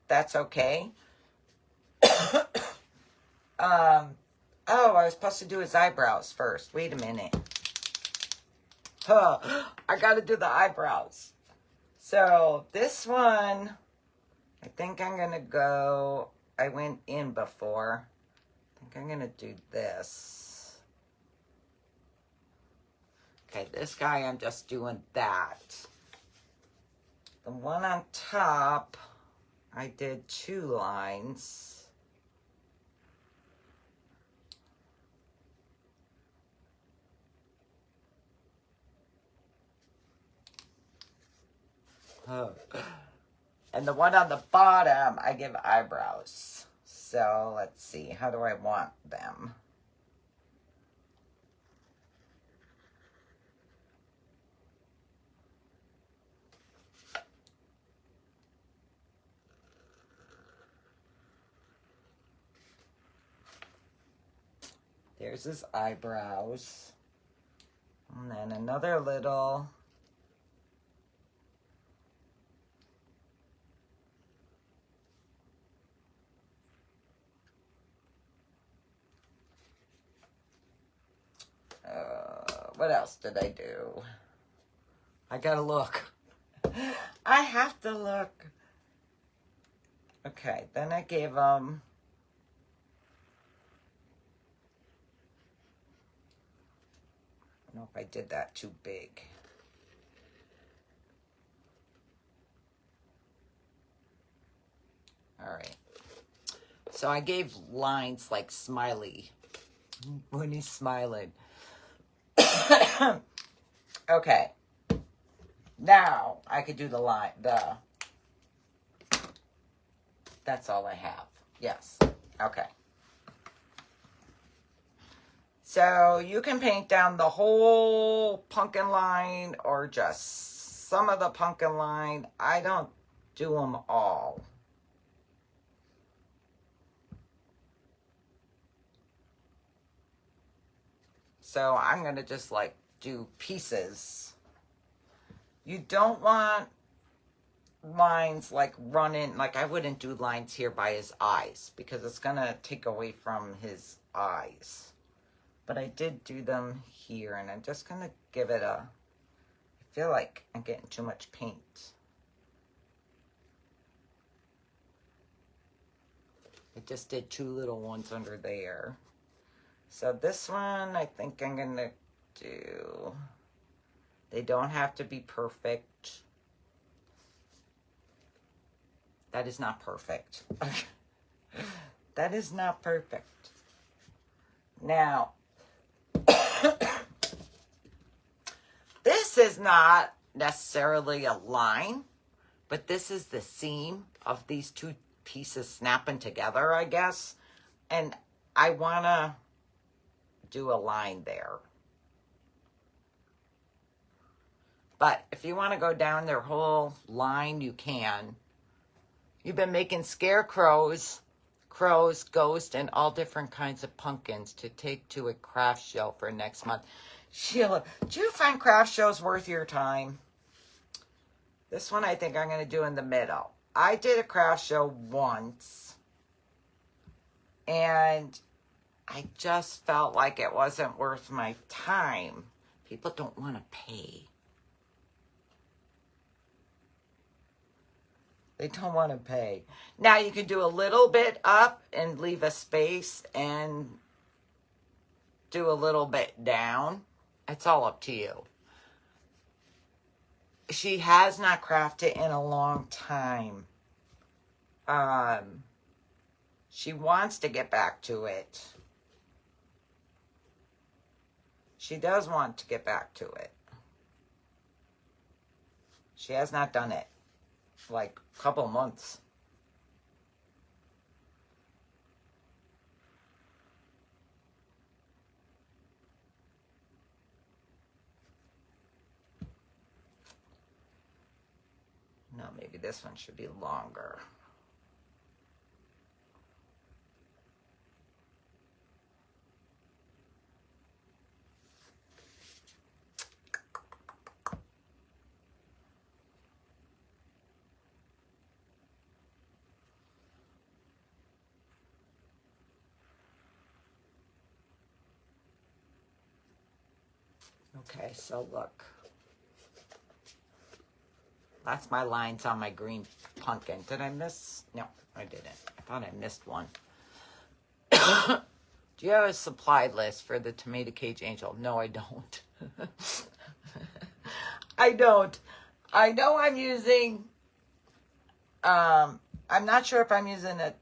that's okay. Oh, I was supposed to do his eyebrows first. Wait a minute. Huh, I got to do the eyebrows. So this one, I think I'm going to go, I went in before. I think I'm going to do this. Okay, this guy, I'm just doing that. The one on top, I did 2 lines. Oh. And the one on the bottom, I give eyebrows. So let's see, how do I want them? There's his eyebrows. And then another little. What else did I do? I gotta look. I have to look. Okay, then I gave them. I don't know if I did that too big. All right. So I gave lines like smiley when he's smiling. Okay. Now I could do the line. That's all I have. Yes. Okay. So you can paint down the whole pumpkin line or just some of the pumpkin line. I don't do them all. So I'm going to just like do pieces. You don't want lines like running, like I wouldn't do lines here by his eyes because it's going to take away from his eyes. But I did do them here and I'm just going to give it a feel like I'm getting too much paint. I just did 2 little ones under there. So this one, I think I'm going to do, they don't have to be perfect. That is not perfect. That is not perfect. Now, this is not necessarily a line, but this is the seam of these 2 pieces snapping together, I guess. And I want to do a line there. But if you want to go down their whole line, you can. You've been making scarecrows, crows, ghosts, and all different kinds of pumpkins to take to a craft show for next month. Sheila, do you find craft shows worth your time? This one I think I'm going to do in the middle. I did a craft show once, and I just felt like it wasn't worth my time. People don't want to pay. They don't want to pay. Now you can do a little bit up and leave a space and do a little bit down. It's all up to you. She has not crafted in a long time. She wants to get back to it. She does want to get back to it. She has not done it like a couple months. No, maybe this one should be longer. Okay, so look. That's my lines on my green pumpkin. Did I miss? No, I didn't. I thought I missed one. Do you have a supply list for the tomato cage angel? No, I don't. I don't. I know I'm using, I'm not sure if I'm using a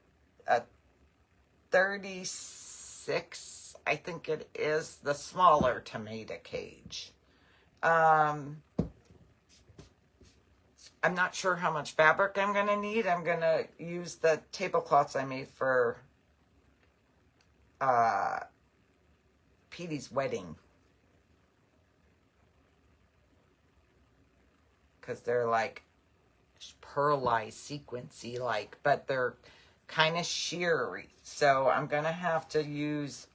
36, I think it is the smaller tomato cage. I'm not sure how much fabric I'm going to need. I'm going to use the tablecloths I made for Petey's wedding. Because they're like pearlized, sequency like, but they're kind of sheery. So I'm going to have to use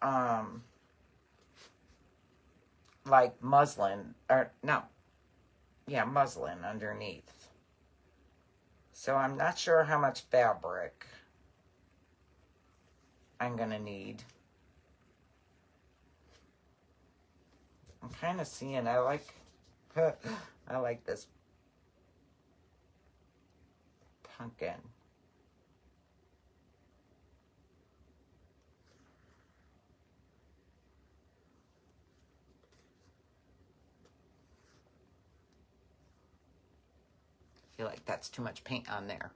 like muslin, or no, yeah, muslin underneath. So I'm not sure how much fabric I'm going to need. I'm kind of seeing, I like this pumpkin. I feel like that's too much paint on there.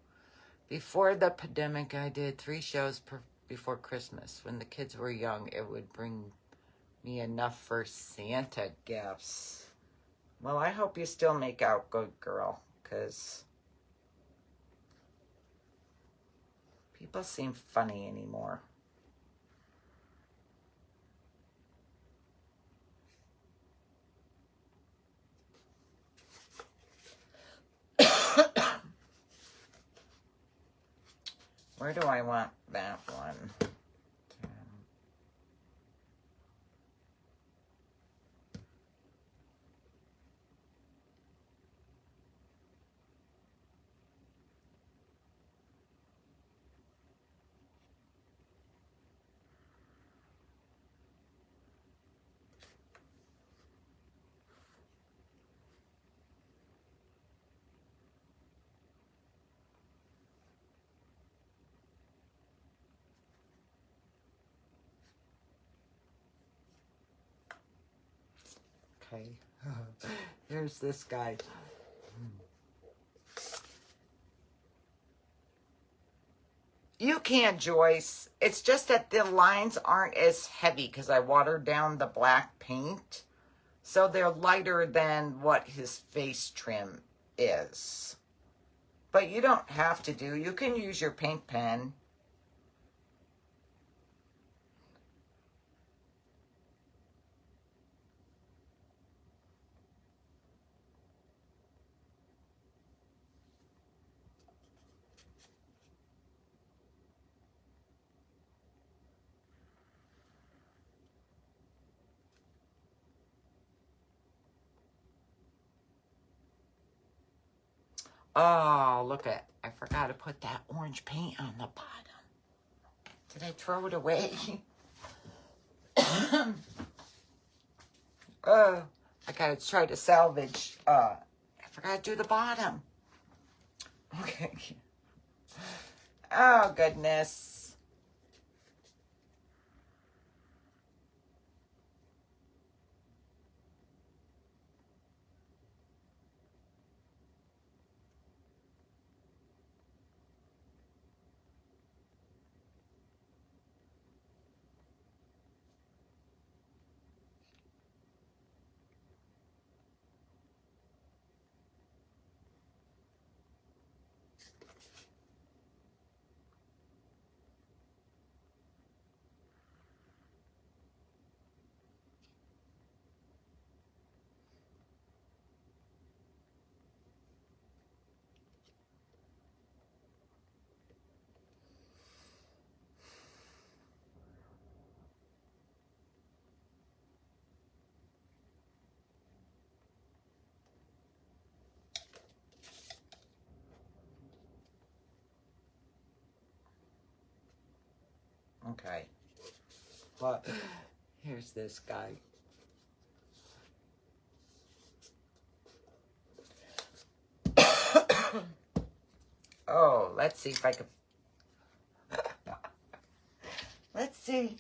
Before the pandemic, I did 3 shows before Christmas. When the kids were young, it would bring me enough for Santa gifts. Well, I hope you still make out good, girl, because people seem funny anymore. Where do I want that one? Okay. Here's this guy. You can, Joyce. It's just that the lines aren't as heavy because I watered down the black paint. So they're lighter than what his face trim is. But you don't have to do. You can use your paint pen. Oh, look at, I forgot to put that orange paint on the bottom. Did I throw it away? Oh, I gotta try to salvage, I forgot to do the bottom. Okay. Oh, goodness. Okay. But here's this guy. Oh, let's see if I can. Let's see.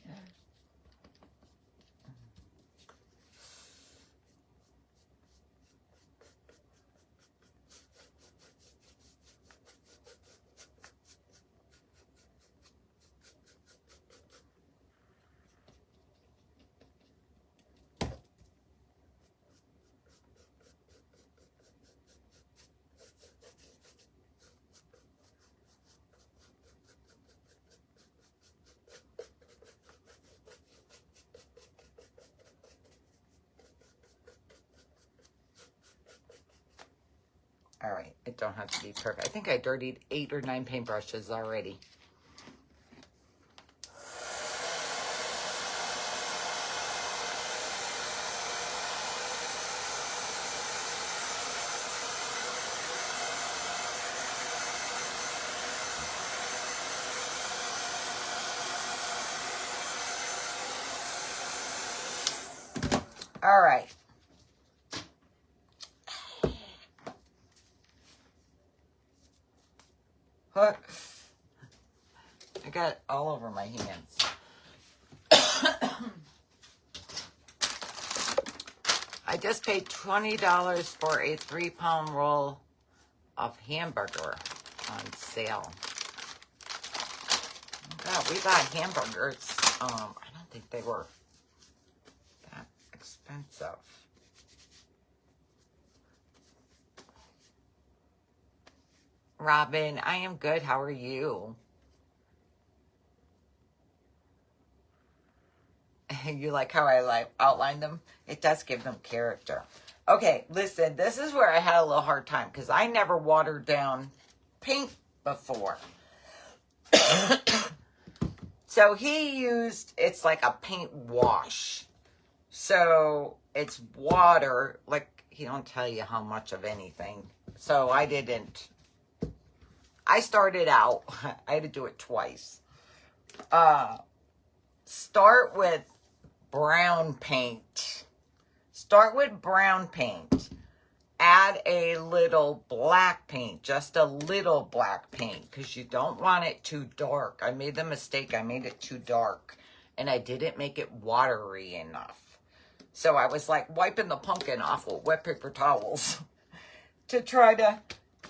All right, it don't have to be perfect. I think I dirtied 8 or 9 paintbrushes already. All right. Hook. I got it all over my hands. I just paid $20 for a 3-pound roll of hamburger on sale. Oh God, we got hamburgers. I don't think they were that expensive. Robin, I am good. How are you? You like how I outlined them? It does give them character. Okay, listen, this is where I had a little hard time because I never watered down paint before. So he used, it's like a paint wash. So it's water, like he don't tell you how much of anything. So I didn't. I started out, I had to do it twice. Start with brown paint. Start with brown paint. Add a little black paint, just a little black paint, because you don't want it too dark. I made the mistake, I made it too dark, and I didn't make it watery enough. So I was like wiping the pumpkin off with wet paper towels to try to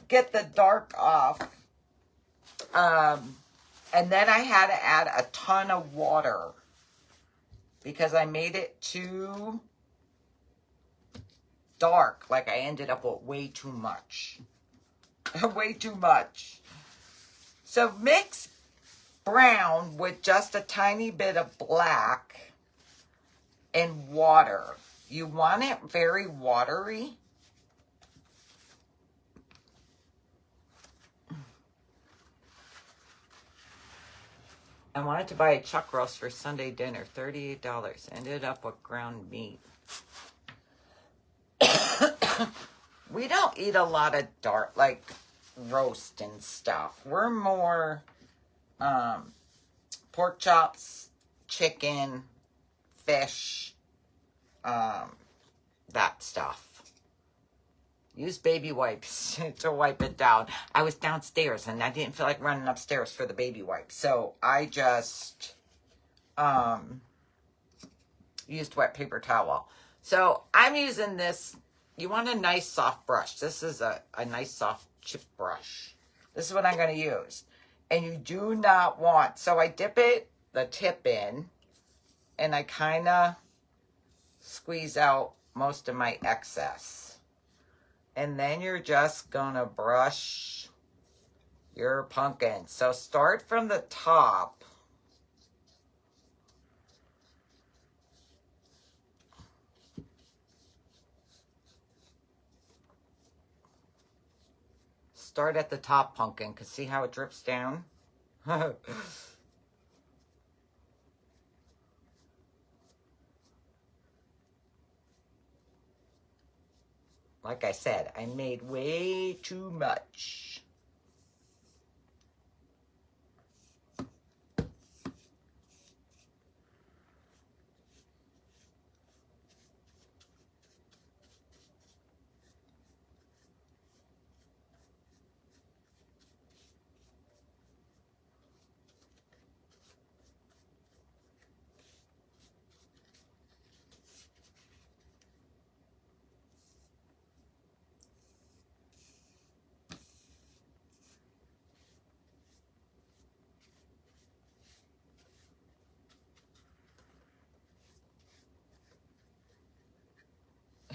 get the dark off. And then I had to add a ton of water because I made it too dark. Like I ended up with way too much. Way too much. So mix brown with just a tiny bit of black and water. You want it very watery. I wanted to buy a chuck roast for Sunday dinner, $38. Ended up with ground meat. We don't eat a lot of dark, like roast and stuff. We're more pork chops, chicken, fish, that stuff. Use baby wipes to wipe it down. I was downstairs and I didn't feel like running upstairs for the baby wipes. So I just used wet paper towel. So I'm using this. You want a nice soft brush. This is a nice soft chip brush. This is what I'm going to use. And you do not want, so I dip the tip in, and I kind of squeeze out most of my excess. And then you're just going to brush your pumpkin. So start from the top. Start at the top, pumpkin, because see how it drips down? Like I said, I made way too much.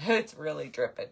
It's really dripping.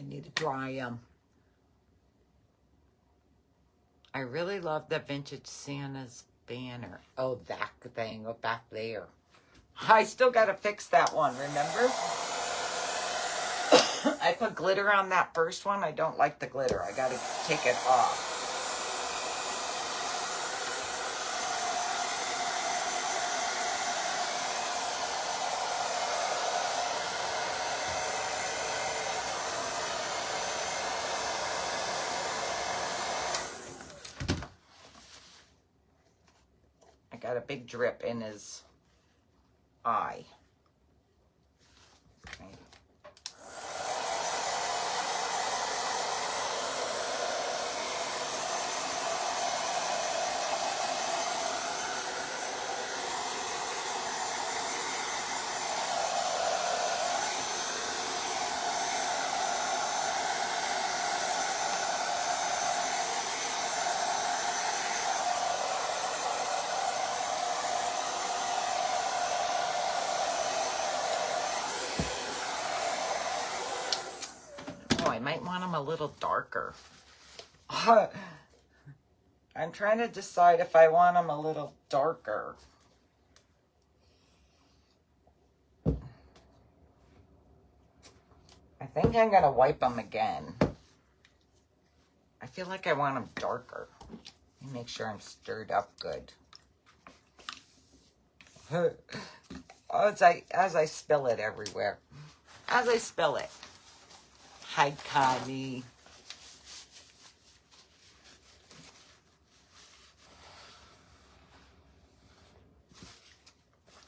I need to dry them. I really love the vintage Santa's banner. Oh, that thing back there. I still got to fix that one, remember? I put glitter on that first one. I don't like the glitter. I got to take it off. I got a big drip in his eye. Okay. a little darker. I'm trying to decide if I want them a little darker. I think I'm going to wipe them again. I feel like I want them darker. Let me make sure I'm stirred up good. As I spill it everywhere. As I spill it. Hi, Connie.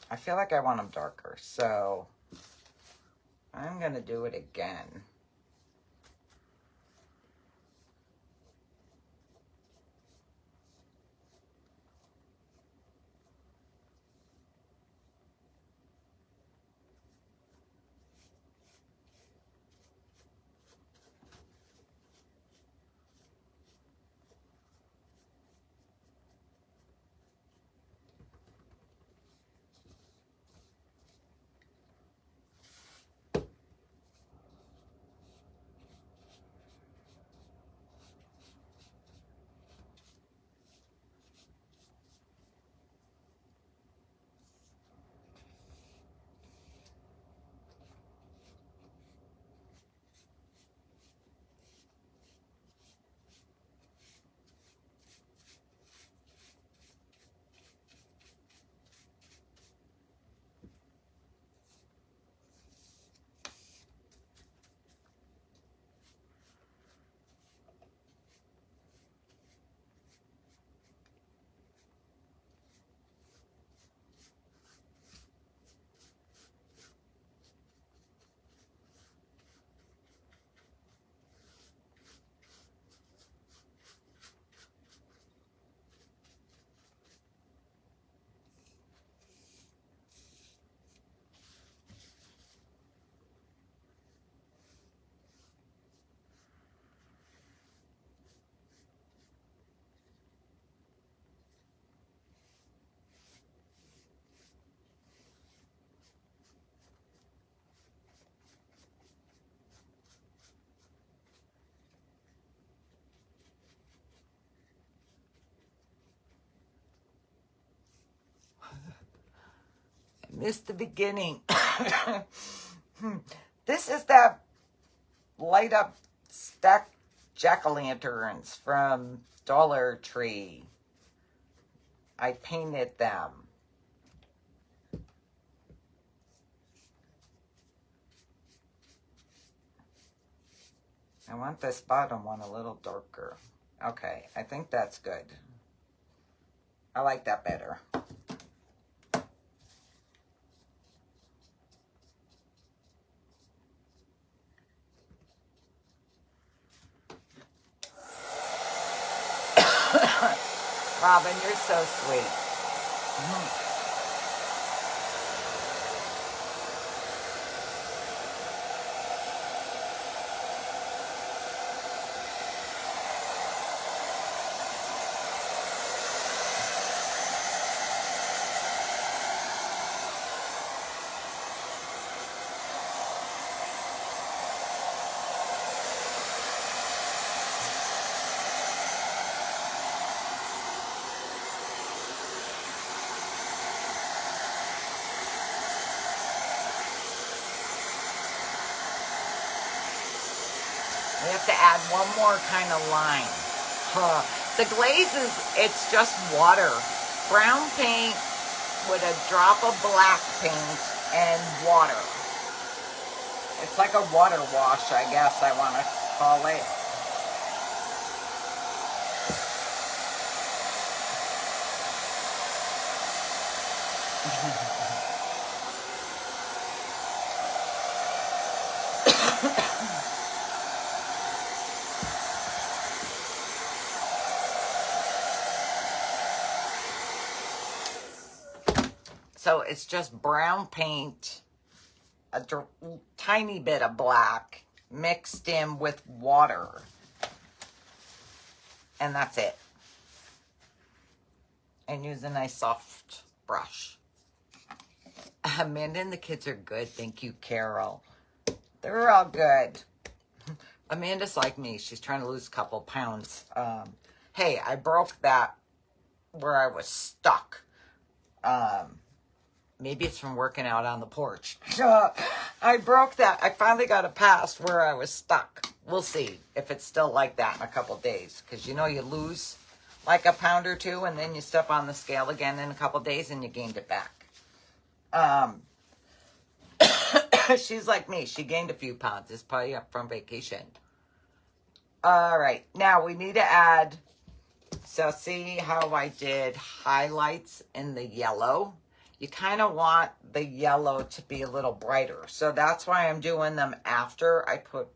I feel like I want them darker, so I'm going to do it again. Missed the beginning. This is that light up stack jack-o'-lanterns from Dollar Tree. I painted them. I want this bottom one a little darker. Okay, I think that's good. I like that better. Robin, you're so sweet. We have to add one more kind of line. The glaze is, it's just water. Brown paint with a drop of black paint and water. It's like a water wash, I guess I want to call it. So it's just brown paint, a tiny bit of black mixed in with water. And that's it. And use a nice soft brush. Amanda and the kids are good. Thank you, Carol. They're all good. Amanda's like me. She's trying to lose a couple pounds. Hey, I broke that where I was stuck. Maybe it's from working out on the porch. I broke that. I finally got a pass where I was stuck. We'll see if it's still like that in a couple days. Because you know you lose like a pound or two and then you step on the scale again in a couple days and you gained it back. She's like me. She gained a few pounds. It's probably up from vacation. All right. Now we need to add. So see how I did highlights in the yellow? You kind of want the yellow to be a little brighter. So that's why I'm doing them after I put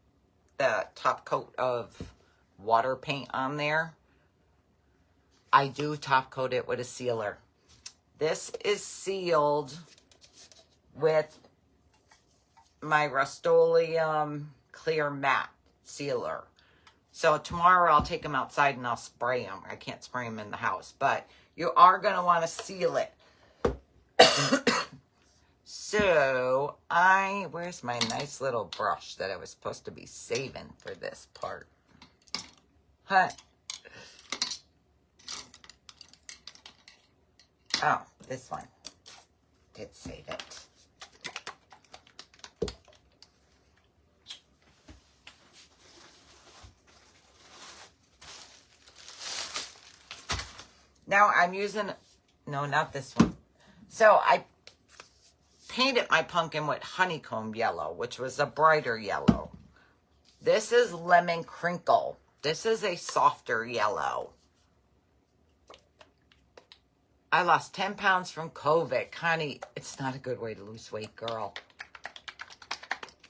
the top coat of water paint on there. I do top coat it with a sealer. This is sealed with my Rust-Oleum Clear Matte Sealer. So tomorrow I'll take them outside and I'll spray them. I can't spray them in the house, but you are going to want to seal it. So where's my nice little brush that I was supposed to be saving for this part? Huh? Oh, this one. Did save it. Now I'm using, no, not this one. So I painted my pumpkin with honeycomb yellow, which was a brighter yellow. This is lemon crinkle. This is a softer yellow. I lost 10 pounds from COVID. Connie, it's not a good way to lose weight, girl.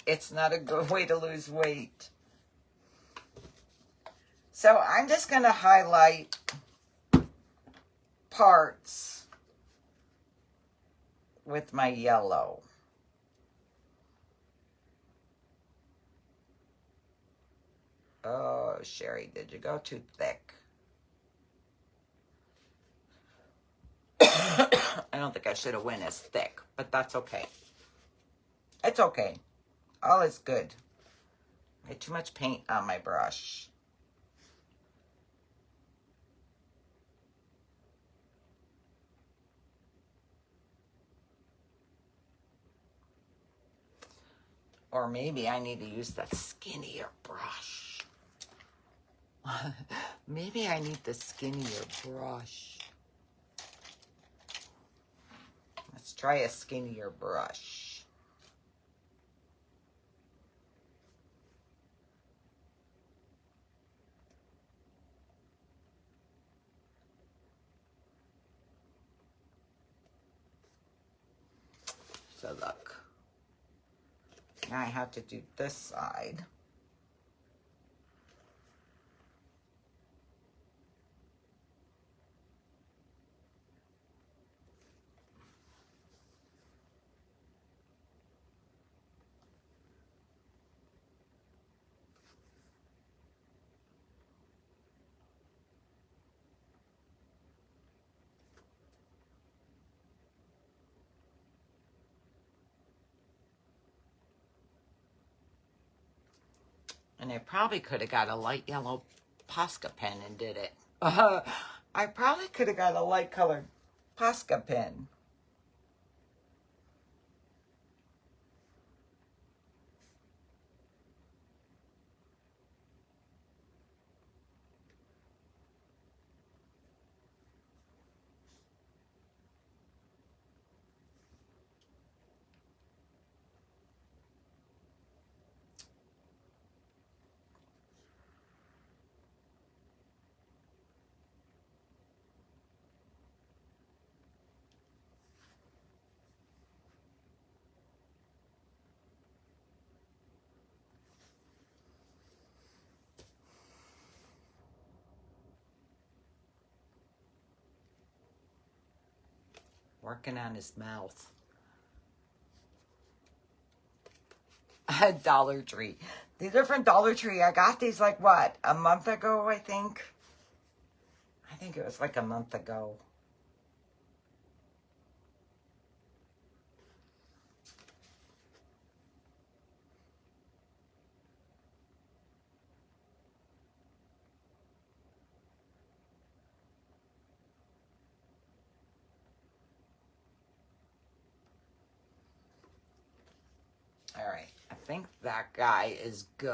It's not a good way to lose weight. So I'm just going to highlight parts with my yellow. Oh, Sherry, did you go too thick? I don't think I should have went as thick, but that's okay. It's okay. All is good. I had too much paint on my brush. Or maybe I need to use that skinnier brush. Maybe I need the skinnier brush. Let's try a skinnier brush. So look. Now I have to do this side. And I probably could have got a light yellow Posca pen and did it. I probably could have got a light colored Posca pen. Working on his mouth. Dollar Tree. These are from Dollar Tree. I got these like what? A month ago, I think. I think it was like a month ago. think that guy is good.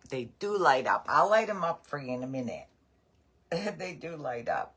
They do light up. I'll light them up for you in a minute. They do light up.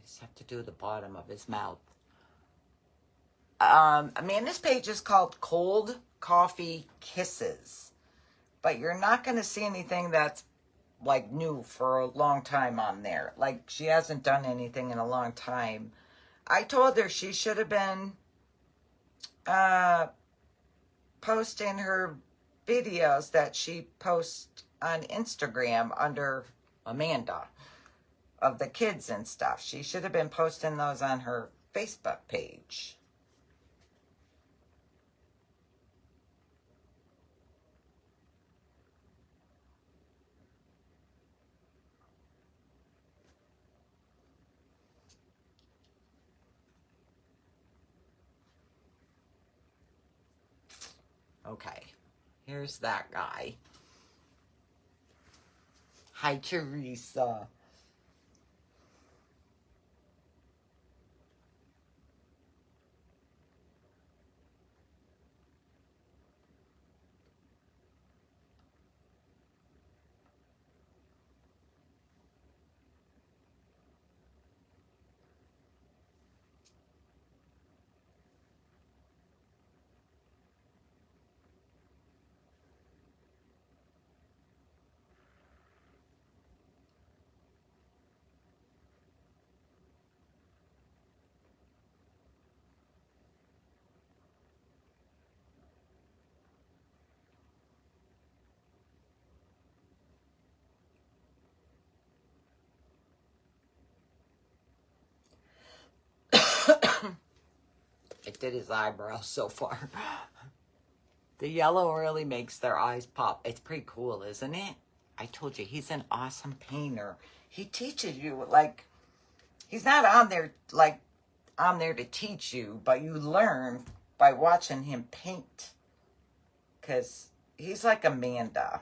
Just have to do the bottom of his mouth. Amanda's page is called Cold Coffee Kisses, but you're not going to see anything that's like new for a long time on there. Like, she hasn't done anything in a long time. I told her she should have been posting her videos that she posts on Instagram under Amanda of the kids and stuff. She should have been posting those on her Facebook page. Okay, here's that guy. Hi, Teresa. It did his eyebrows so far. The yellow really makes their eyes pop. It's pretty cool, isn't it? I told you, he's an awesome painter. He teaches you, like, he's not on there, like, on there to teach you, but you learn by watching him paint. Because he's like Amanda.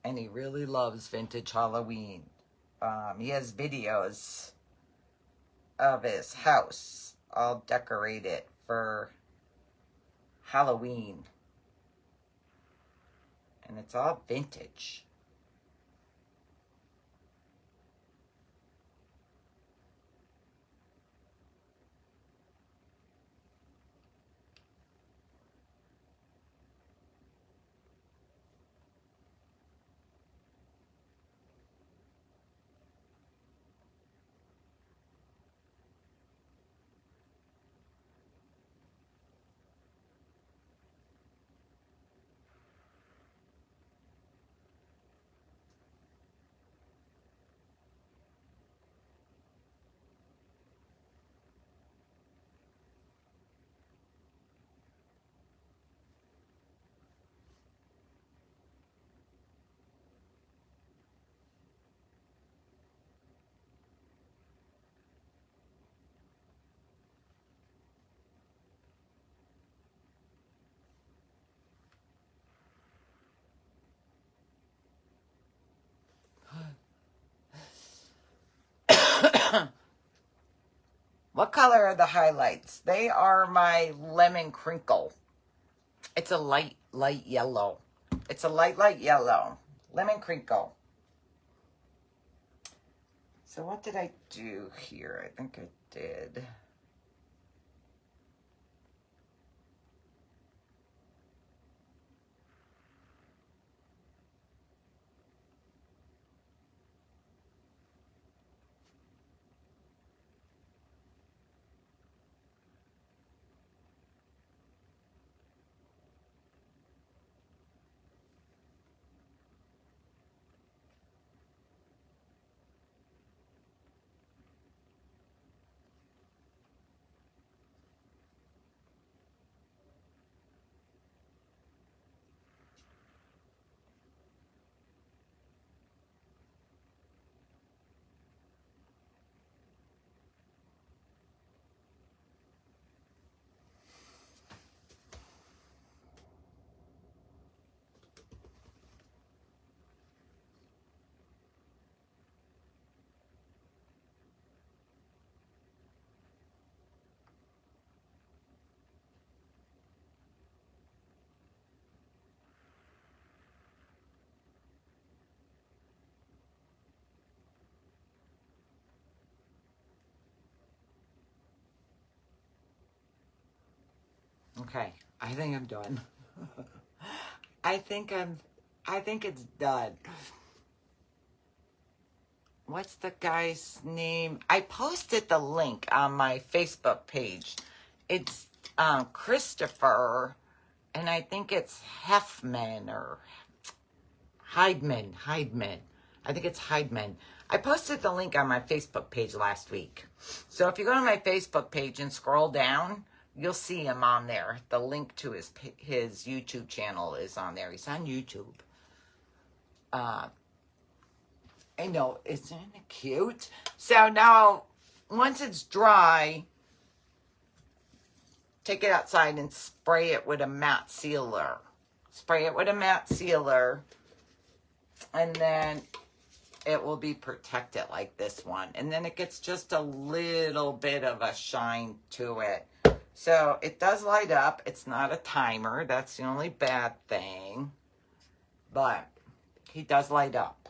And he really loves vintage Halloween. He has videos of his house all decorated for Halloween. And it's all vintage. What color are the highlights? They are my lemon crinkle. It's a light yellow. It's a light yellow. Lemon crinkle. So what did I do here? I think I did. Okay, I think I'm done. I think it's done. What's the guy's name? I posted the link on my Facebook page. It's Christopher, and I think it's Heffman or Heidman. I think it's Heidman. I posted the link on my Facebook page last week. So if you go to my Facebook page and scroll down, you'll see him on there. The link to his YouTube channel is on there. He's on YouTube. I know, isn't it cute? So now, once it's dry, take it outside and spray it with a matte sealer. Spray it with a matte sealer, and then it will be protected like this one. And then it gets just a little bit of a shine to it. So it does light up. It's not a timer. That's the only bad thing. But he does light up.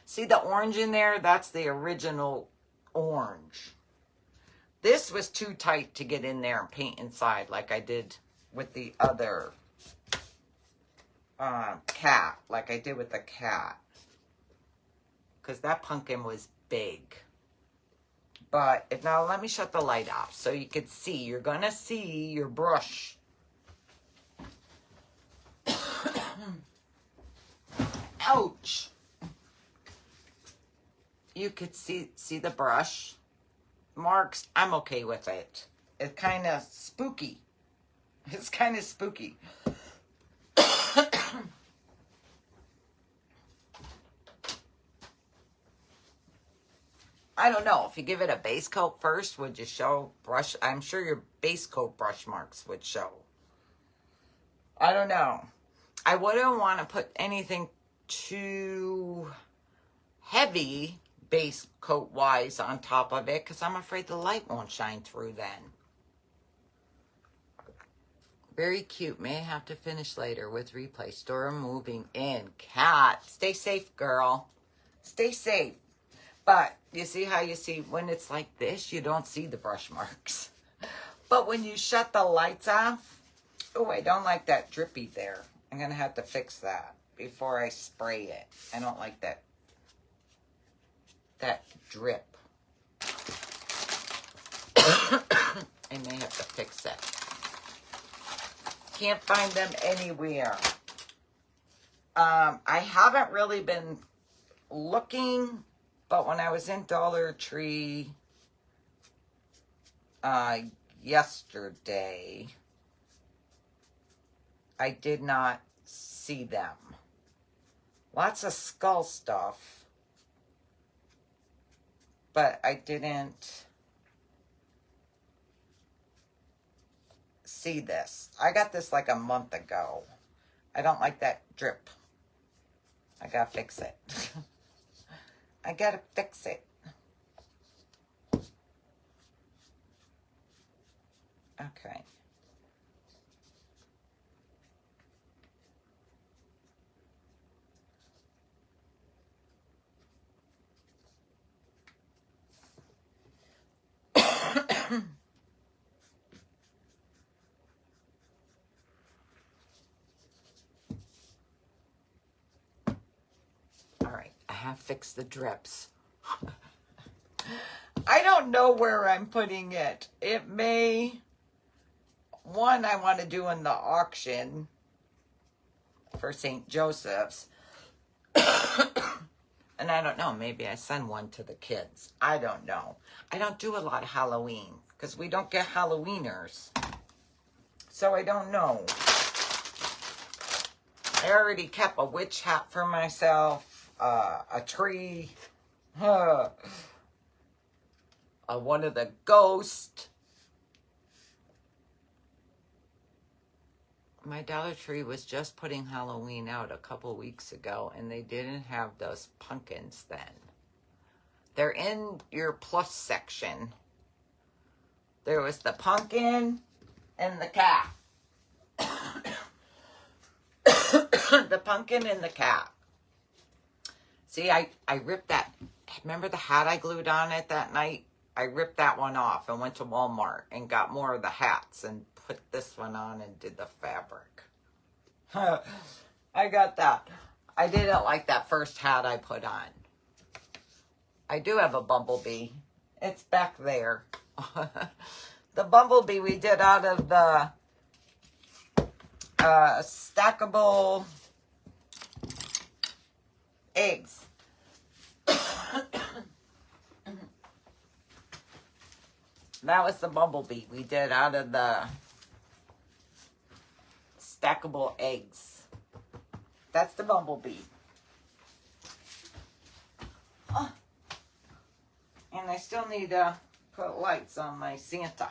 See the orange in there? That's the original orange. This was too tight to get in there and paint inside like I did with the other cat. Like I did with the cat. Because that pumpkin was big. But now let me shut the light off so you can see. You're going to see your brush. Ouch. You could see the brush marks. I'm okay with it. It's kind of spooky. It's kind of spooky. I don't know. If you give it a base coat first, would you show brush? I'm sure your base coat brush marks would show. I don't know. I wouldn't want to put anything too heavy base coat wise on top of it because I'm afraid the light won't shine through then. Very cute. May have to finish later with replay. Store moving in. Cat. Stay safe, girl. Stay safe. But you see how you see when it's like this, you don't see the brush marks. But when you shut the lights off, oh, I don't like that drippy there. I'm going to have to fix that before I spray it. I don't like that drip. I may have to fix it. Can't find them anywhere. I haven't really been looking, but when I was in Dollar Tree yesterday, I did not see them. Lots of skull stuff, but I didn't see this. I got this like a month ago. I don't like that drip. I gotta fix it. I gotta fix it. Okay. All right, I have fixed the drips. I don't know where I'm putting it. It may, one I want to do in the auction for St. Joseph's. And I don't know, maybe I send one to the kids. I don't know. I don't do a lot of Halloween because we don't get Halloweeners. So I don't know. I already kept a witch hat for myself, a tree, one of the ghosts. My Dollar Tree was just putting Halloween out a couple weeks ago, and they didn't have those pumpkins then. They're in your plus section. There was the pumpkin and the cat. The pumpkin and the cat. See, I ripped that. Remember the hat I glued on it that night? I ripped that one off and went to Walmart and got more of the hats and put this one on and did the fabric. I got that. I didn't like that first hat I put on. I do have a bumblebee. It's back there. The bumblebee we did out of the stackable eggs. That was the bumblebee we did out of the stackable eggs. That's the bumblebee. Oh. And I still need to put lights on my Santa.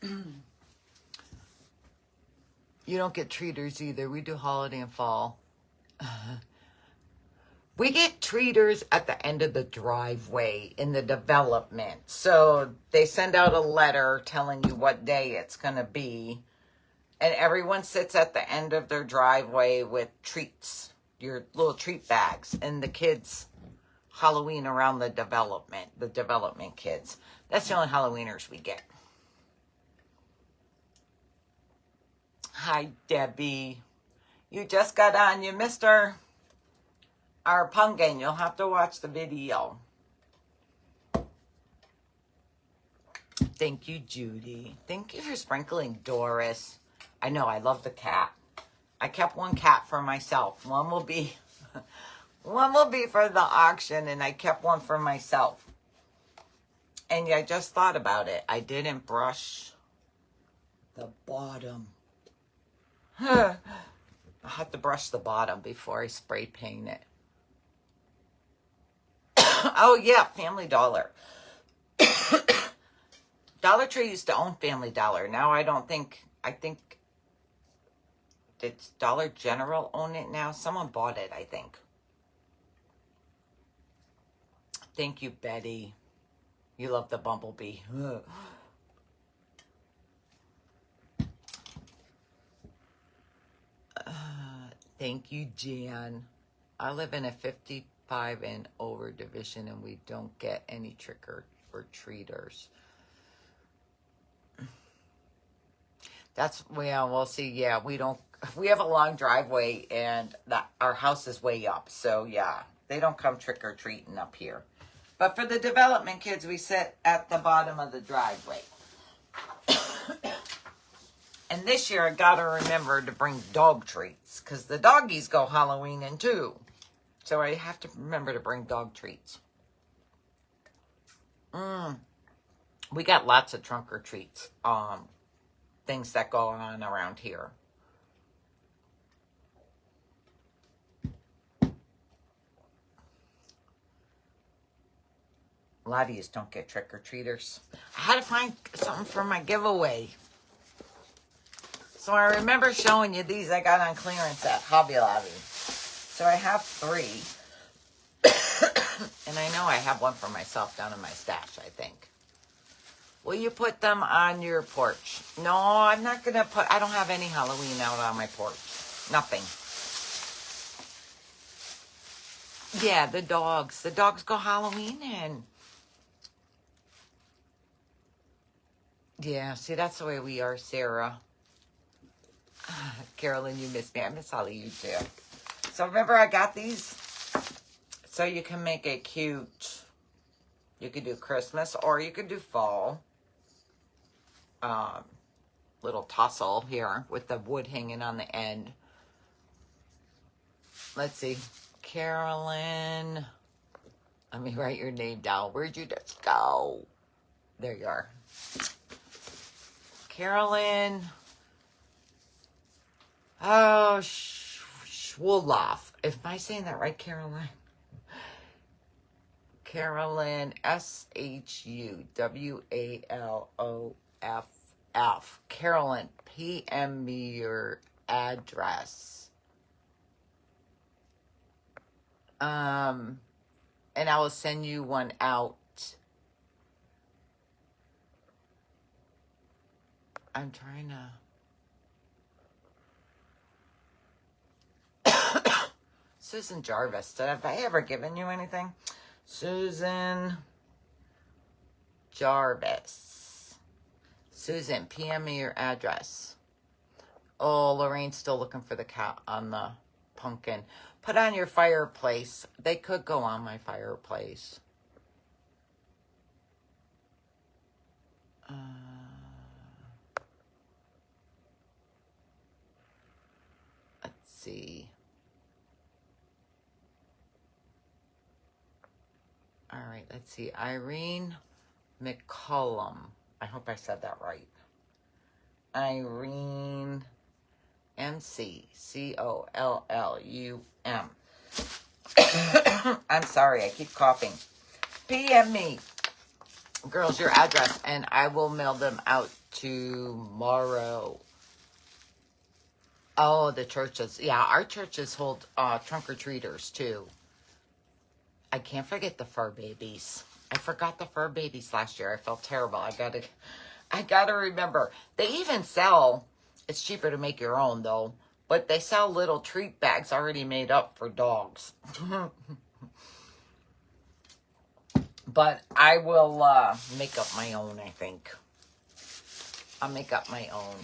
You don't get treaters either. We do holiday and fall. We get treaters at the end of the driveway in the development. So they send out a letter telling you what day it's going to be. And everyone sits at the end of their driveway with treats, your little treat bags. And the kids Halloween around the development kids. That's the only Halloweeners we get. Hi, Debbie. You just got on. You missed our pumpkin. You'll have to watch the video. Thank you, Judy. Thank you for sprinkling, Doris. I know, I love the cat. I kept one cat for myself. One will be for the auction, and I kept one for myself. And I just thought about it. I didn't brush the bottom. I have to brush the bottom before I spray paint it. Oh, yeah, Family Dollar. Dollar Tree used to own Family Dollar. Now I think, did Dollar General own it now? Someone bought it, I think. Thank you, Betty. You love the bumblebee. Thank you, Jan. I live in a 55 and over division, and we don't get any trick or treaters. That's, well, we'll see. Yeah, we have a long driveway, and our house is way up. So, yeah, they don't come trick or treating up here. But for the development kids, we sit at the bottom of the driveway. And this year, I got to remember to bring dog treats, because the doggies go Halloweening too. So I have to remember to bring dog treats. We got lots of trunk or treats. Things that go on around here. A lot of you don't get trick-or-treaters. I had to find something for my giveaway. So I remember showing you these I got on clearance at Hobby Lobby. So I have 3. And I know I have one for myself down in my stash, I think. Will you put them on your porch? No, I'm not going to put, I don't have any Halloween out on my porch. Nothing. Yeah, the dogs. The dogs go Halloween in. Yeah, see, that's the way we are, Sarah. Carolyn, you miss me. I miss all of you too. So remember, I got these so you can make it cute. You could do Christmas or you could do fall. Little tassel here with the wood hanging on the end. Let's see. Carolyn. Let me write your name down. Where'd you just go? There you are. Carolyn. Oh, Schwoloff. Am I saying that right, Caroline? Carolyn, SHUWALOFF. Carolyn, PM me your address. And I will send you one out. I'm trying to... Susan Jarvis. Have I ever given you anything? Susan Jarvis. Susan, PM me your address. Oh, Lorraine's still looking for the cat on the pumpkin. Put on your fireplace. They could go on my fireplace. Let's see. All right, let's see. Irene McCollum. I hope I said that right. Irene McCollum. I'm sorry, I keep coughing. PM me, girls, your address, and I will mail them out tomorrow. Oh, the churches. Yeah, our churches hold trunk-or-treaters, too. I can't forget the fur babies. I forgot the fur babies last year. I felt terrible. I gotta remember. They even sell, it's cheaper to make your own, though, but they sell little treat bags already made up for dogs. But I will make up my own, I think. I'll make up my own.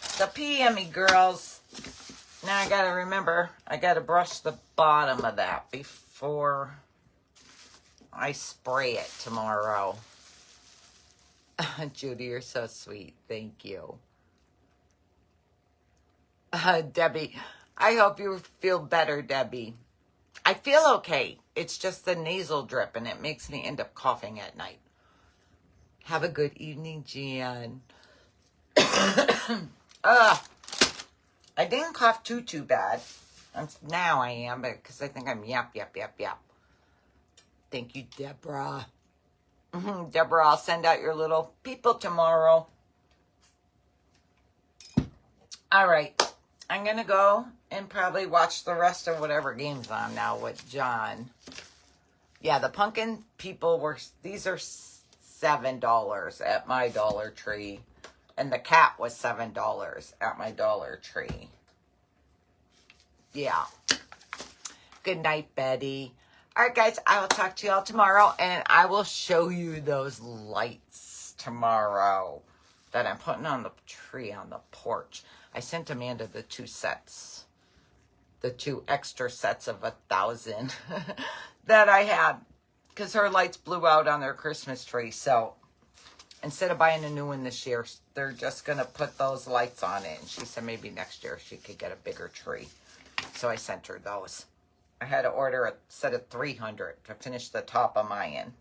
So PM me, girls. Now I gotta remember, I gotta brush the bottom of that before I spray it tomorrow. Judy, you're so sweet. Thank you. Debbie, I hope you feel better, Debbie. I feel okay. It's just the nasal drip, and it makes me end up coughing at night. Have a good evening, Jan. I didn't cough too bad. Now I am, because I think I'm yap. Thank you, Deborah. Deborah, I'll send out your little people tomorrow. All right. I'm going to go and probably watch the rest of whatever game's on now with John. Yeah, the pumpkin people these are $7 at my Dollar Tree. And the cat was $7 at my Dollar Tree. Yeah. Good night, Betty. All right, guys, I will talk to y'all tomorrow, and I will show you those lights tomorrow that I'm putting on the tree on the porch. I sent Amanda the 2 sets, the 2 extra sets of 1,000 that I had, because her lights blew out on their Christmas tree. So instead of buying a new one this year, they're just going to put those lights on it. And she said maybe next year she could get a bigger tree. So I sent her those. I had to order a set of 300 to finish the top of mine.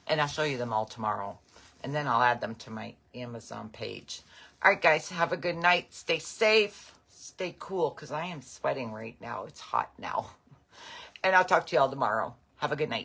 And I'll show you them all tomorrow. And then I'll add them to my Amazon page. All right, guys, have a good night. Stay safe. Stay cool, because I am sweating right now. It's hot now. And I'll talk to y'all tomorrow. Have a good night.